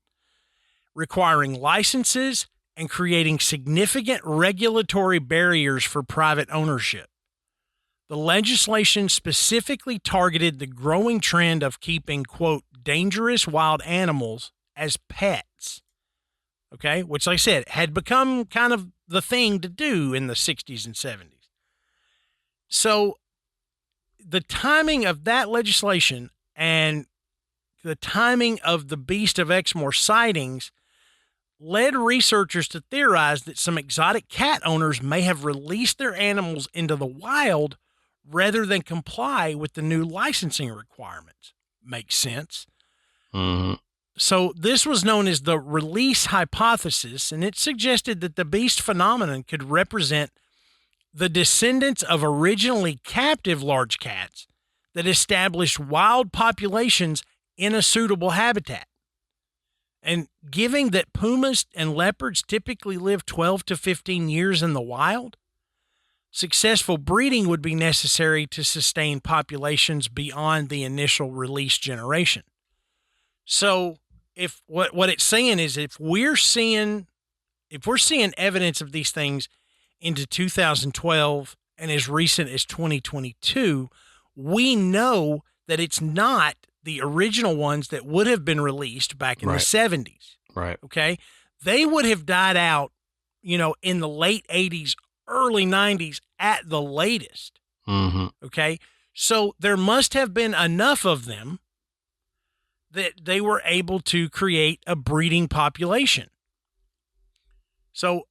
requiring licenses and creating significant regulatory barriers for private ownership. The legislation specifically targeted the growing trend of keeping, quote, dangerous wild animals as pets, okay, which, like I said, had become kind of the thing to do in the 60s and 70s. So the timing of that legislation and the timing of the Beast of Exmoor sightings led researchers to theorize that some exotic cat owners may have released their animals into the wild rather than comply with the new licensing requirements. Makes sense. Mm-hmm. So this was known as the release hypothesis, and it suggested that the beast phenomenon could represent the descendants of originally captive large cats that established wild populations in a suitable habitat. And given that pumas and leopards typically live 12 to 15 years in the wild, successful breeding would be necessary to sustain populations beyond the initial release generation. So if what it's saying is if we're seeing evidence of these things into 2012 and as recent as 2022, we know that it's not the original ones that would have been released back in the 70s. Right. Okay. They would have died out, in the late 80s, early 90s at the latest. Mm-hmm. Okay. So there must have been enough of them that they were able to create a breeding population. So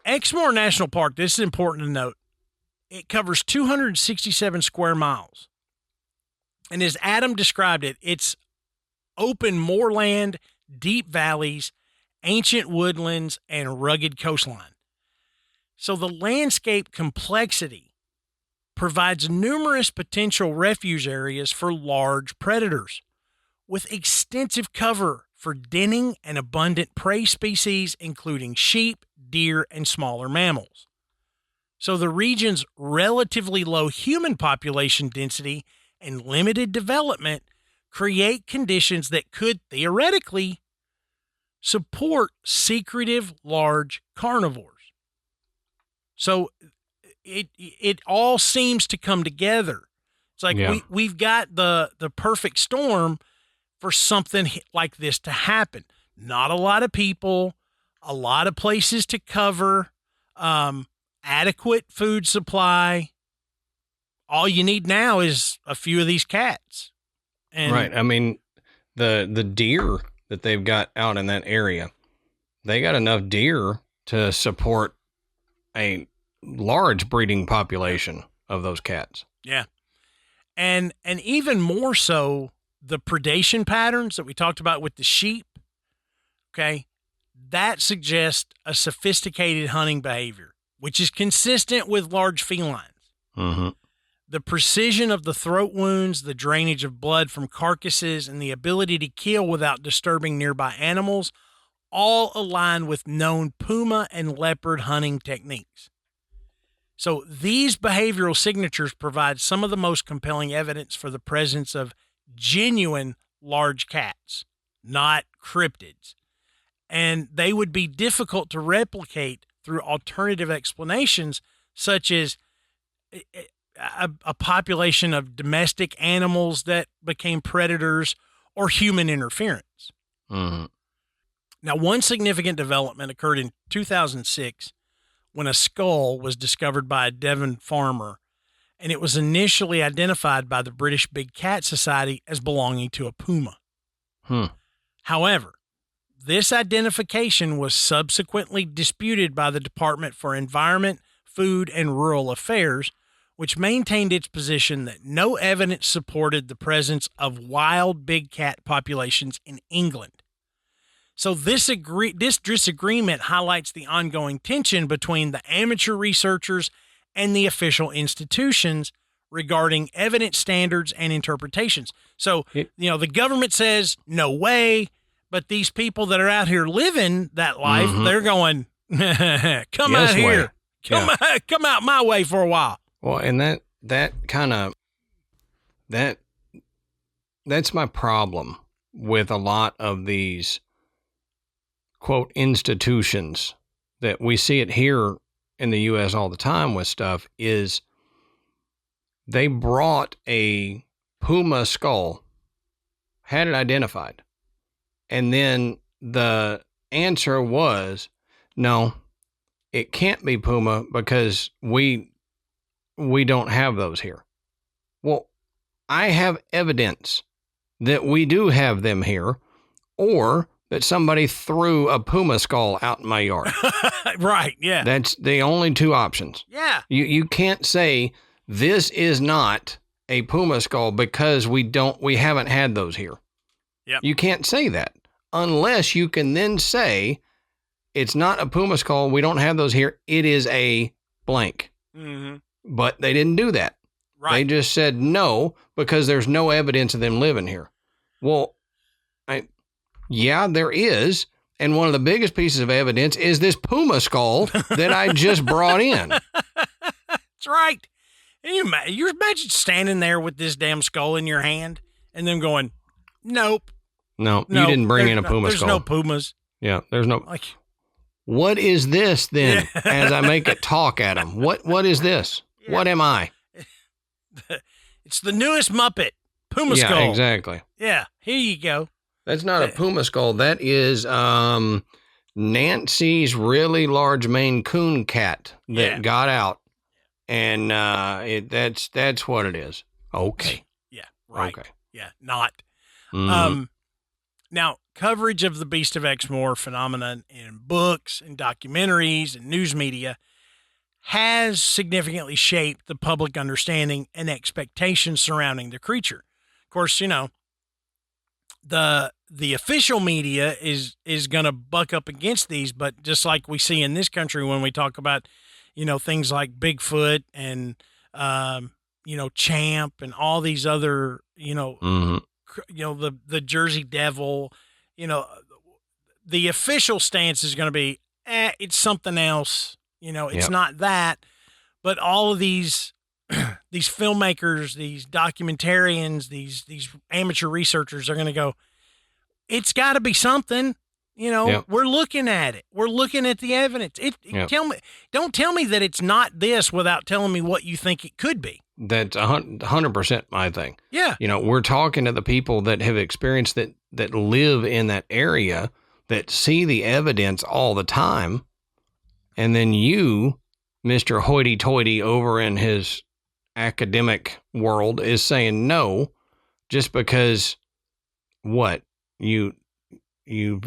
Exmoor National Park, this is important to note, it covers 267 square miles. And as Adam described it, it's open moorland, deep valleys, ancient woodlands, and rugged coastline. So the landscape complexity provides numerous potential refuge areas for large predators, with extensive cover for denning and abundant prey species, including sheep, deer, and smaller mammals. So the region's relatively low human population density and limited development create conditions that could theoretically support secretive large carnivores. So it all seems to come together. It's like we've got the perfect storm for something like this to happen. Not a lot of people, a lot of places to cover, adequate food supply. All you need now is a few of these cats. And right. I mean, the deer that they've got out in that area, they got enough deer to support a large breeding population of those cats. Yeah. And even more so, the predation patterns that we talked about with the sheep, okay, that suggests a sophisticated hunting behavior, which is consistent with large felines. Mm-hmm. The precision of the throat wounds, the drainage of blood from carcasses, and the ability to kill without disturbing nearby animals all align with known puma and leopard hunting techniques. So these behavioral signatures provide some of the most compelling evidence for the presence of genuine large cats, not cryptids. And they would be difficult to replicate through alternative explanations, such as a population of domestic animals that became predators or human interference. Mm-hmm. Now, one significant development occurred in 2006 when a skull was discovered by a Devon farmer, and it was initially identified by the British Big Cat Society as belonging to a puma. However, this identification was subsequently disputed by the Department for Environment, Food, and Rural Affairs, which maintained its position that no evidence supported the presence of wild big cat populations in England. So this disagreement highlights the ongoing tension between the amateur researchers and the official institutions regarding evidence standards and interpretations. So, the government says, no way, but these people that are out here living that life, they're going, come out here. Come out my way for a while. Well, and that's my problem with a lot of these quote institutions that we see it here in the U.S. all the time with stuff is they brought a puma skull, had it identified, and then the answer was, no, it can't be puma because we don't have those here. Well, I have evidence that we do have them here, or that somebody threw a puma skull out in my yard. Right, yeah. That's the only two options. Yeah. You can't say this is not a puma skull because we haven't had those here. Yep. You can't say that unless you can then say it's not a puma skull. We don't have those here. It is a blank. Mm-hmm. But they didn't do that. Right. They just said no because there's no evidence of them living here. Well, yeah, there is. And one of the biggest pieces of evidence is this puma skull that I just brought in. That's right. And you imagine standing there with this damn skull in your hand and them going, nope. No, you didn't bring in a puma there's skull. There's no pumas. Yeah, there's no. Like, what is this then? As I make it talk at them, what is this? Yeah. What am I? It's the newest Muppet, puma skull. Yeah, exactly. Yeah, here you go. That's not a puma skull. That is Nancy's really large Maine Coon cat that got out, and that's what it is. Okay. Yeah. Right. Okay. Yeah. Not. Mm-hmm. Now, coverage of the Beast of Exmoor phenomenon in books and documentaries and news media has significantly shaped the public understanding and expectations surrounding the creature. Of course, the official media is going to buck up against these, but just like we see in this country when we talk about, things like Bigfoot and, Champ and all these other, mm-hmm. The Jersey Devil, the official stance is going to be, it's something else. It's not that, but all of these filmmakers, these documentarians, these amateur researchers are going to go, it's got to be something. We're looking at it. We're looking at the evidence. Don't tell me that it's not this without telling me what you think it could be. That's 100% my thing. Yeah. We're talking to the people that have experienced that live in that area, that see the evidence all the time. And then you, Mr. Hoity-toity over in his academic world, is saying no, just because what? You've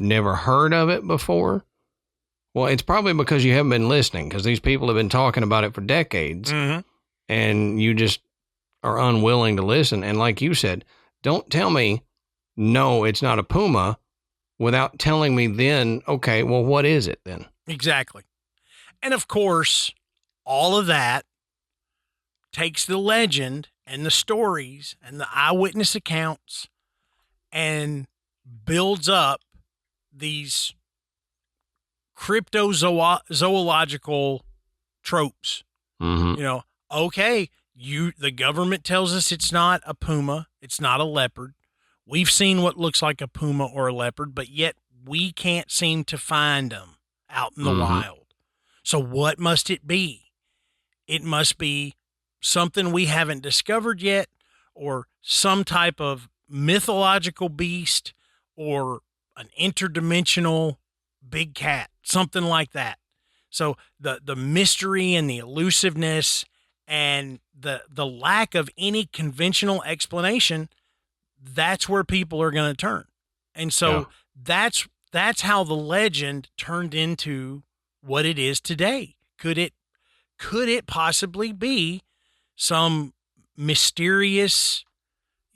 never heard of it before? Well, it's probably because you haven't been listening, because these people have been talking about it for decades, mm-hmm. and you just are unwilling to listen. And like you said, don't tell me, no, it's not a puma, without telling me then, okay, well, what is it then? Exactly. And of course, all of that takes the legend and the stories and the eyewitness accounts and builds up these cryptozoological tropes. Mm-hmm. Okay, the government tells us it's not a puma, it's not a leopard. We've seen what looks like a puma or a leopard, but yet we can't seem to find them out in the wild. So what must it be? It must be something we haven't discovered yet, or some type of mythological beast, or an interdimensional big cat, something like that. So the mystery and the elusiveness and the lack of any conventional explanation, that's where people are going to turn. And so that's how the legend turned into what it is today. Could it possibly be some mysterious,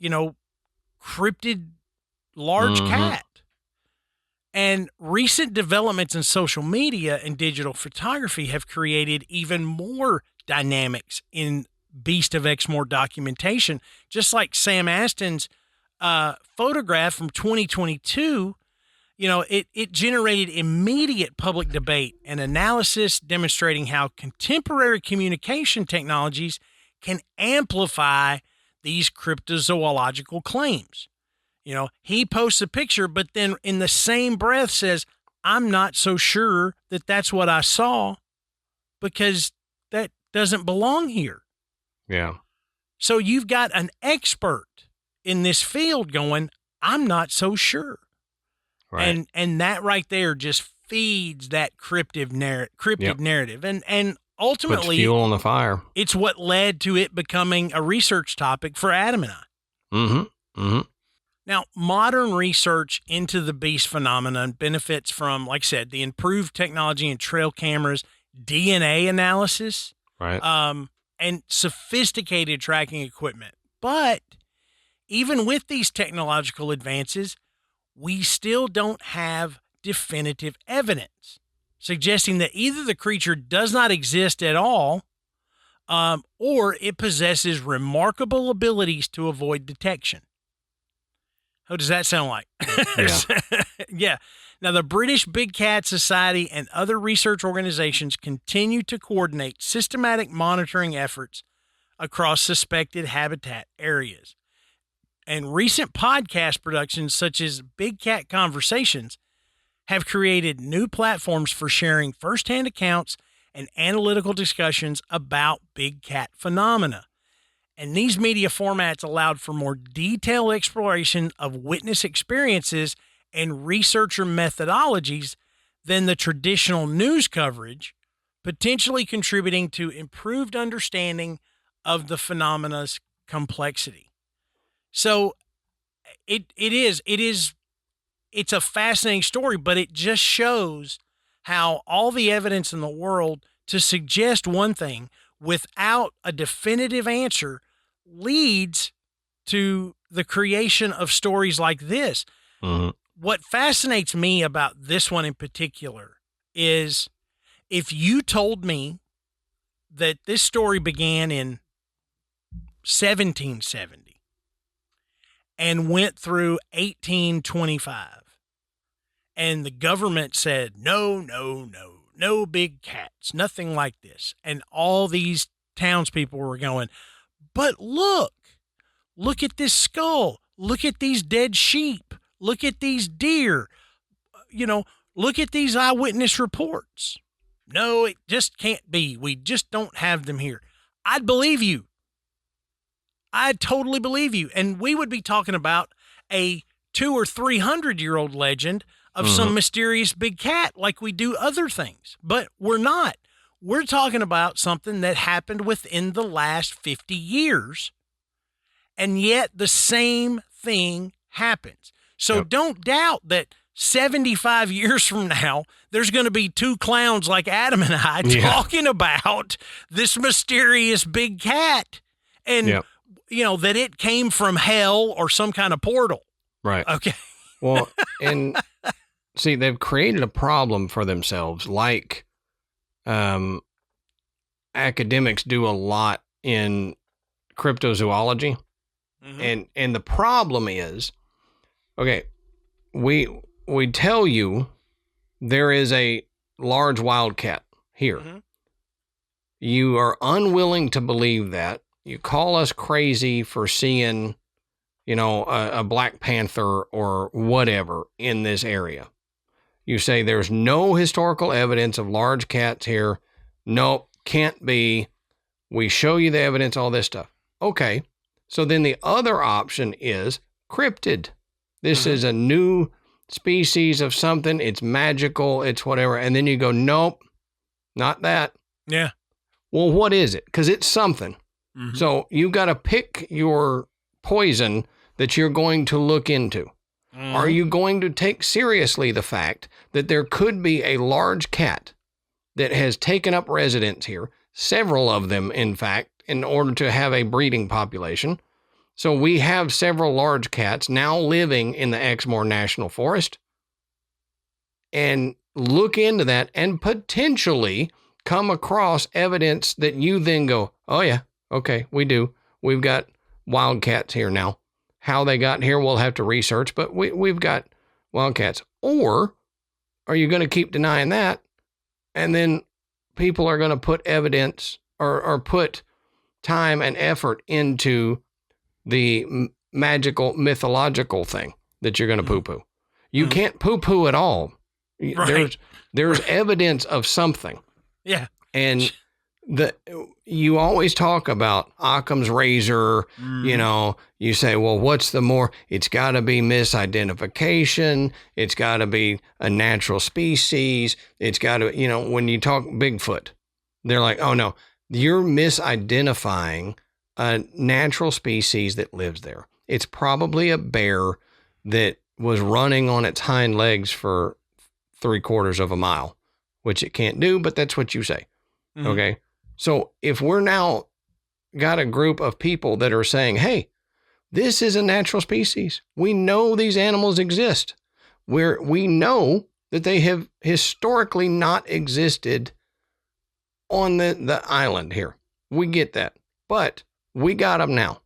cryptid large cat? And recent developments in social media and digital photography have created even more dynamics in Beast of Exmoor documentation. Just like Sam Aston's photograph from 2022 it generated immediate public debate and analysis demonstrating how contemporary communication technologies can amplify these cryptozoological claims. He posts a picture, but then in the same breath says, I'm not so sure that that's what I saw because that doesn't belong here. Yeah. So you've got an expert in this field going, I'm not so sure. Right. And that right there just feeds that cryptid narrative. And ultimately, puts fuel on the fire. It's what led to it becoming a research topic for Adam and I. Mm-hmm. Mm-hmm. Now, modern research into the beast phenomenon benefits from, like I said, the improved technology in trail cameras, DNA analysis, right, and sophisticated tracking equipment. But even with these technological advances, we still don't have definitive evidence suggesting that either the creature does not exist at all, or it possesses remarkable abilities to avoid detection. How does that sound like? Yeah. Yeah. Now, the British Big Cat Society and other research organizations continue to coordinate systematic monitoring efforts across suspected habitat areas. And recent podcast productions, such as Big Cat Conversations, have created new platforms for sharing firsthand accounts and analytical discussions about big cat phenomena. And these media formats allowed for more detailed exploration of witness experiences and researcher methodologies than the traditional news coverage, potentially contributing to improved understanding of the phenomena's complexity. So it's a fascinating story, but it just shows how all the evidence in the world to suggest one thing without a definitive answer leads to the creation of stories like this. Mm-hmm. What fascinates me about this one in particular is if you told me that this story began in 1770 and went through 1825, and the government said, no big cats, nothing like this. And all these townspeople were going, but look at this skull. Look at these dead sheep. Look at these deer. Look at these eyewitness reports. No, it just can't be. We just don't have them here. I'd believe you. I'd totally believe you. And we would be talking about a 200 or 300-year-old legend of some mysterious big cat like we do other things. But we're not. We're talking about something that happened within the last 50 years, and yet the same thing happens. So Don't doubt that 75 years from now, there's going to be two clowns like Adam and I talking about this mysterious big cat and, that it came from hell or some kind of portal. Right. Okay. Well, and see, they've created a problem for themselves, like academics do a lot in cryptozoology. Mm-hmm. And the problem is, okay, we tell you there is a large wildcat here. Mm-hmm. You are unwilling to believe that. You call us crazy for seeing, a Black Panther or whatever in this area. You say there's no historical evidence of large cats here. Nope, can't be. We show you the evidence, all this stuff. Okay, so then the other option is cryptid. This is a new species of something. It's magical. It's whatever. And then you go, nope, not that. Yeah. Well, what is it? Because it's something. Mm-hmm. So you got to pick your poison that you're going to look into. Mm-hmm. Are you going to take seriously the fact that there could be a large cat that has taken up residence here, several of them, in fact, in order to have a breeding population? So we have several large cats now living in the Exmoor National Forest, and look into that and potentially come across evidence that you then go, oh yeah, okay, we do. We've got wildcats here now. How they got here, we'll have to research, but we've got wildcats. Or are you going to keep denying that? And then people are going to put evidence or put time and effort into the magical, mythological thing that you're going to poo-poo. You can't poo-poo at all. Right. There's evidence of something. Yeah. And you always talk about Occam's razor, you say, well, what's the more? It's got to be misidentification. It's got to be a natural species. It's got to, when you talk Bigfoot, they're like, oh no, you're misidentifying a natural species that lives there. It's probably a bear that was running on its hind legs for 3/4 of a mile, which it can't do, but that's what you say. Mm-hmm. Okay. So if we're now got a group of people that are saying, hey, this is a natural species. We know these animals exist. We know that they have historically not existed on the island here. We get that, but we got them now.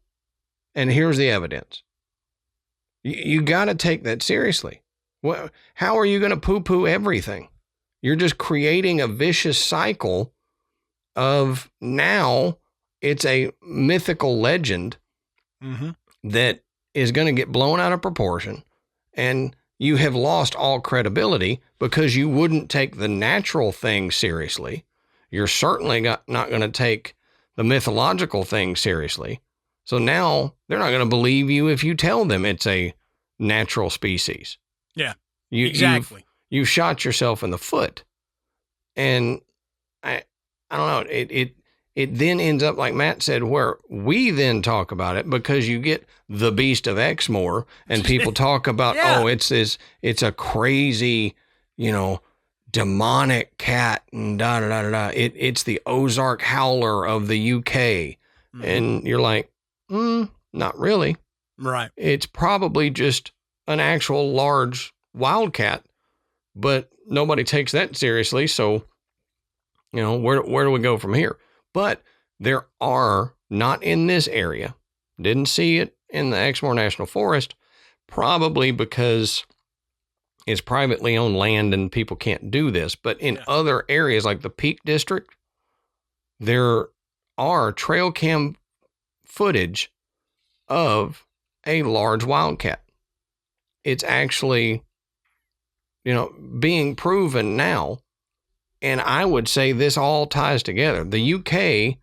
And here's the evidence. You got to take that seriously. Well, how are you going to poo-poo everything? You're just creating a vicious cycle of now it's a mythical legend that is going to get blown out of proportion, and you have lost all credibility because you wouldn't take the natural thing seriously. You're certainly not going to take the mythological thing seriously. So now they're not going to believe you if you tell them it's a natural species. Yeah, exactly. You've shot yourself in the foot. And I don't know, it then ends up, like Matt said, where we then talk about it because you get the Beast of Exmoor and people talk about, it's a crazy, demonic cat and da-da-da-da-da. It's the Ozark Howler of the UK. Mm-hmm. And you're like, not really. Right. It's probably just an actual large wildcat, but nobody takes that seriously. So, where do we go from here? But there are, not in this area, didn't see it in the Exmoor National Forest, probably because it's privately owned land and people can't do this. But in other areas like the Peak District, there are trail cam footage of a large wildcat. It's actually, being proven now. And I would say this all ties together. The UK,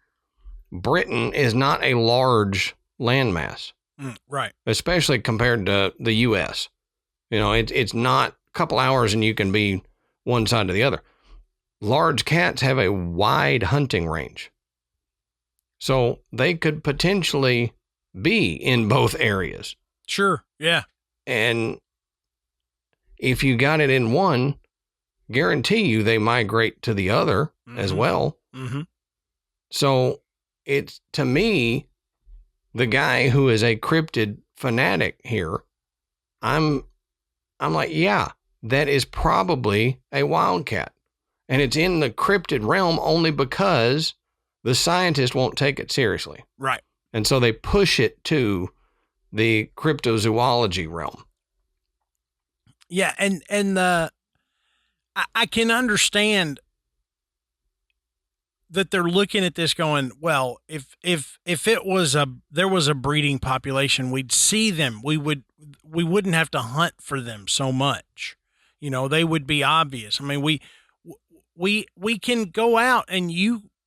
Britain is not a large landmass. Right. Especially compared to the US. It's not a couple hours and you can be one side to the other. Large cats have a wide hunting range. So they could potentially be in both areas. Sure. Yeah. And if you got it in one, guarantee you they migrate to the other as well. Mm-hmm. So it's, to me, the guy who is a cryptid fanatic here, I'm like, yeah, that is probably a wildcat. And it's in the cryptid realm only because the scientists won't take it seriously. Right. And so they push it to the cryptozoology realm. Yeah. And I can understand that they're looking at this going, well, if there was a breeding population, we'd see them. We wouldn't have to hunt for them so much. They would be obvious. I mean, we can go out and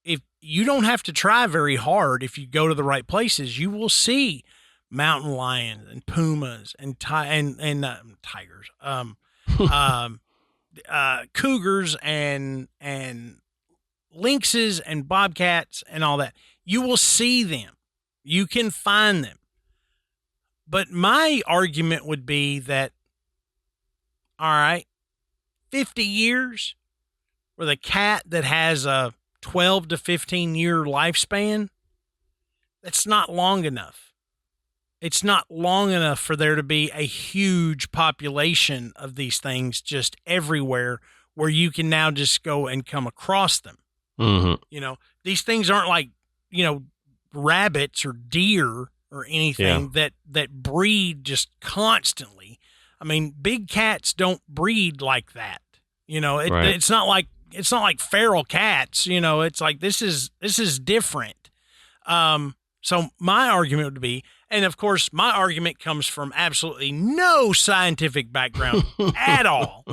if you don't have to try very hard. If you go to the right places, you will see mountain lions and pumas and tigers, cougars and lynxes and bobcats and all that. You will see them. You can find them. But my argument would be that, all right, 50 years with a cat that has a 12 to 15 year lifespan, that's not long enough. It's not long enough for there to be a huge population of these things just everywhere where you can now just go and come across them. Mm-hmm. These things aren't like, rabbits or deer or anything that breed just constantly. I mean, big cats don't breed like that. Right. It's not like feral cats. It's like this is different. So my argument would be, and of course my argument comes from absolutely no scientific background at all,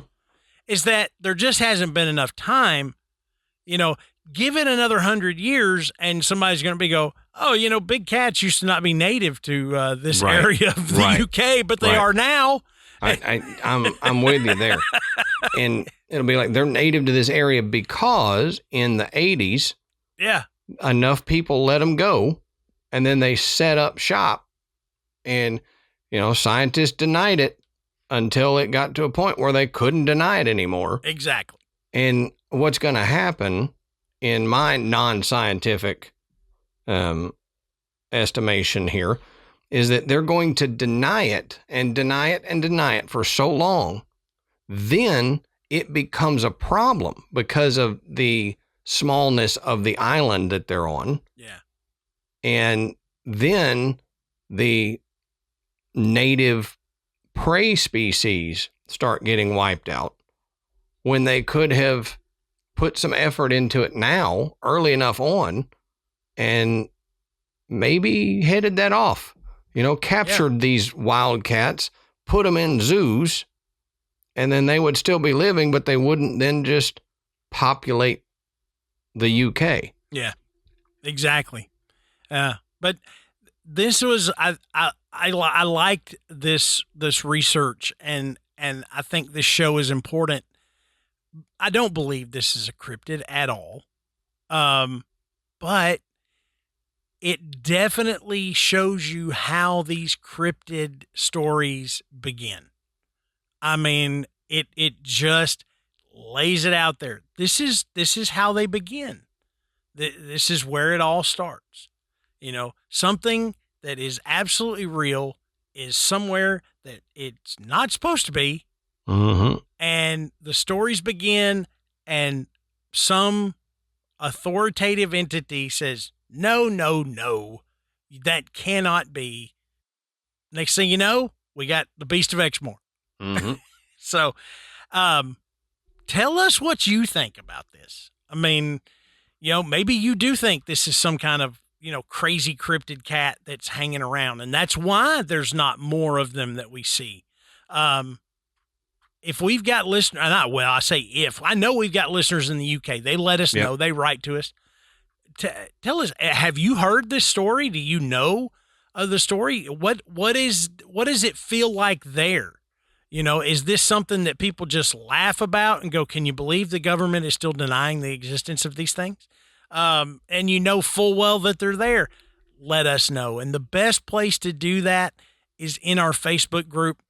is that there just hasn't been enough time. Give it another 100 years and somebody's going to go, oh, big cats used to not be native to this area of the UK, but they are now. I'm with you there. And it'll be like they're native to this area because in the 80s, enough people let them go, and then they set up shop, and scientists denied it until it got to a point where they couldn't deny it anymore. Exactly. And what's going to happen in my non-scientific estimation here is that they're going to deny it and deny it and deny it for so long, then it becomes a problem because of the smallness of the island that they're on. Yeah. And then the native prey species start getting wiped out when they could have put some effort into it now, early enough on, and maybe headed that off. Captured these wildcats, put them in zoos, and then they would still be living, but they wouldn't then just populate the UK. Yeah, exactly. But this was I liked this research, and I think this show is important. I don't believe this is a cryptid at all, but it definitely shows you how these cryptid stories begin. I mean, it just lays it out there. This is how they begin. This is where it all starts. Something that is absolutely real is somewhere that it's not supposed to be. Mm-hmm. And the stories begin, and some authoritative entity says, no, that cannot be. Next thing you know, we got the Beast of Exmoor. Mm-hmm. So, tell us what you think about this. I mean, maybe you do think this is some kind of, crazy cryptid cat that's hanging around, and that's why there's not more of them that we see. If we've got listeners, I know we've got listeners in the UK. They let us know. They write to us. Tell us, have you heard this story? Do you know of the story? What does it feel like there? Is this something that people just laugh about and go, can you believe the government is still denying the existence of these things? And full well that they're there. Let us know. And the best place to do that is in our Facebook group.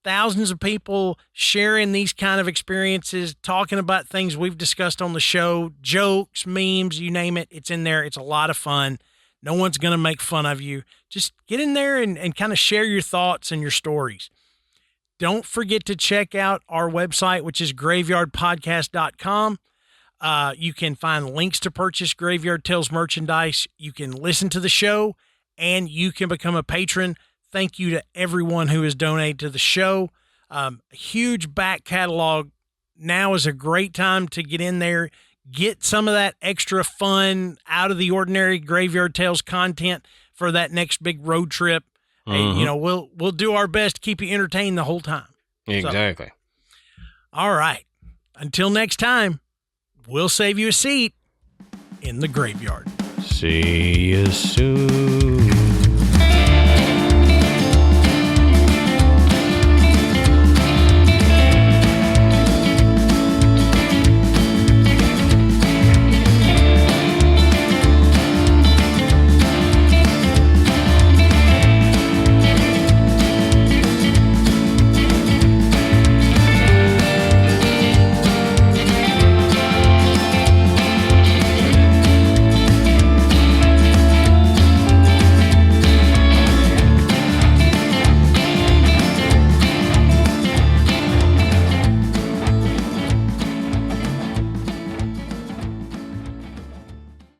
Thousands of people sharing these kind of experiences, talking about things we've discussed on the show, jokes, memes, you name it. It's in there. It's a lot of fun. No one's going to make fun of you. Just get in there and kind of share your thoughts and your stories. Don't forget to check out our website, which is graveyardpodcast.com. You can find links to purchase Graveyard Tales merchandise. You can listen to the show, and you can become a patron. Thank you to everyone who has donated to the show. A huge back catalog. Now is a great time to get in there, get some of that extra fun, out of the ordinary Graveyard Tales content for that next big road trip. Mm-hmm. And, we'll do our best to keep you entertained the whole time. Exactly. So, all right. Until next time, we'll save you a seat in the graveyard. See you soon.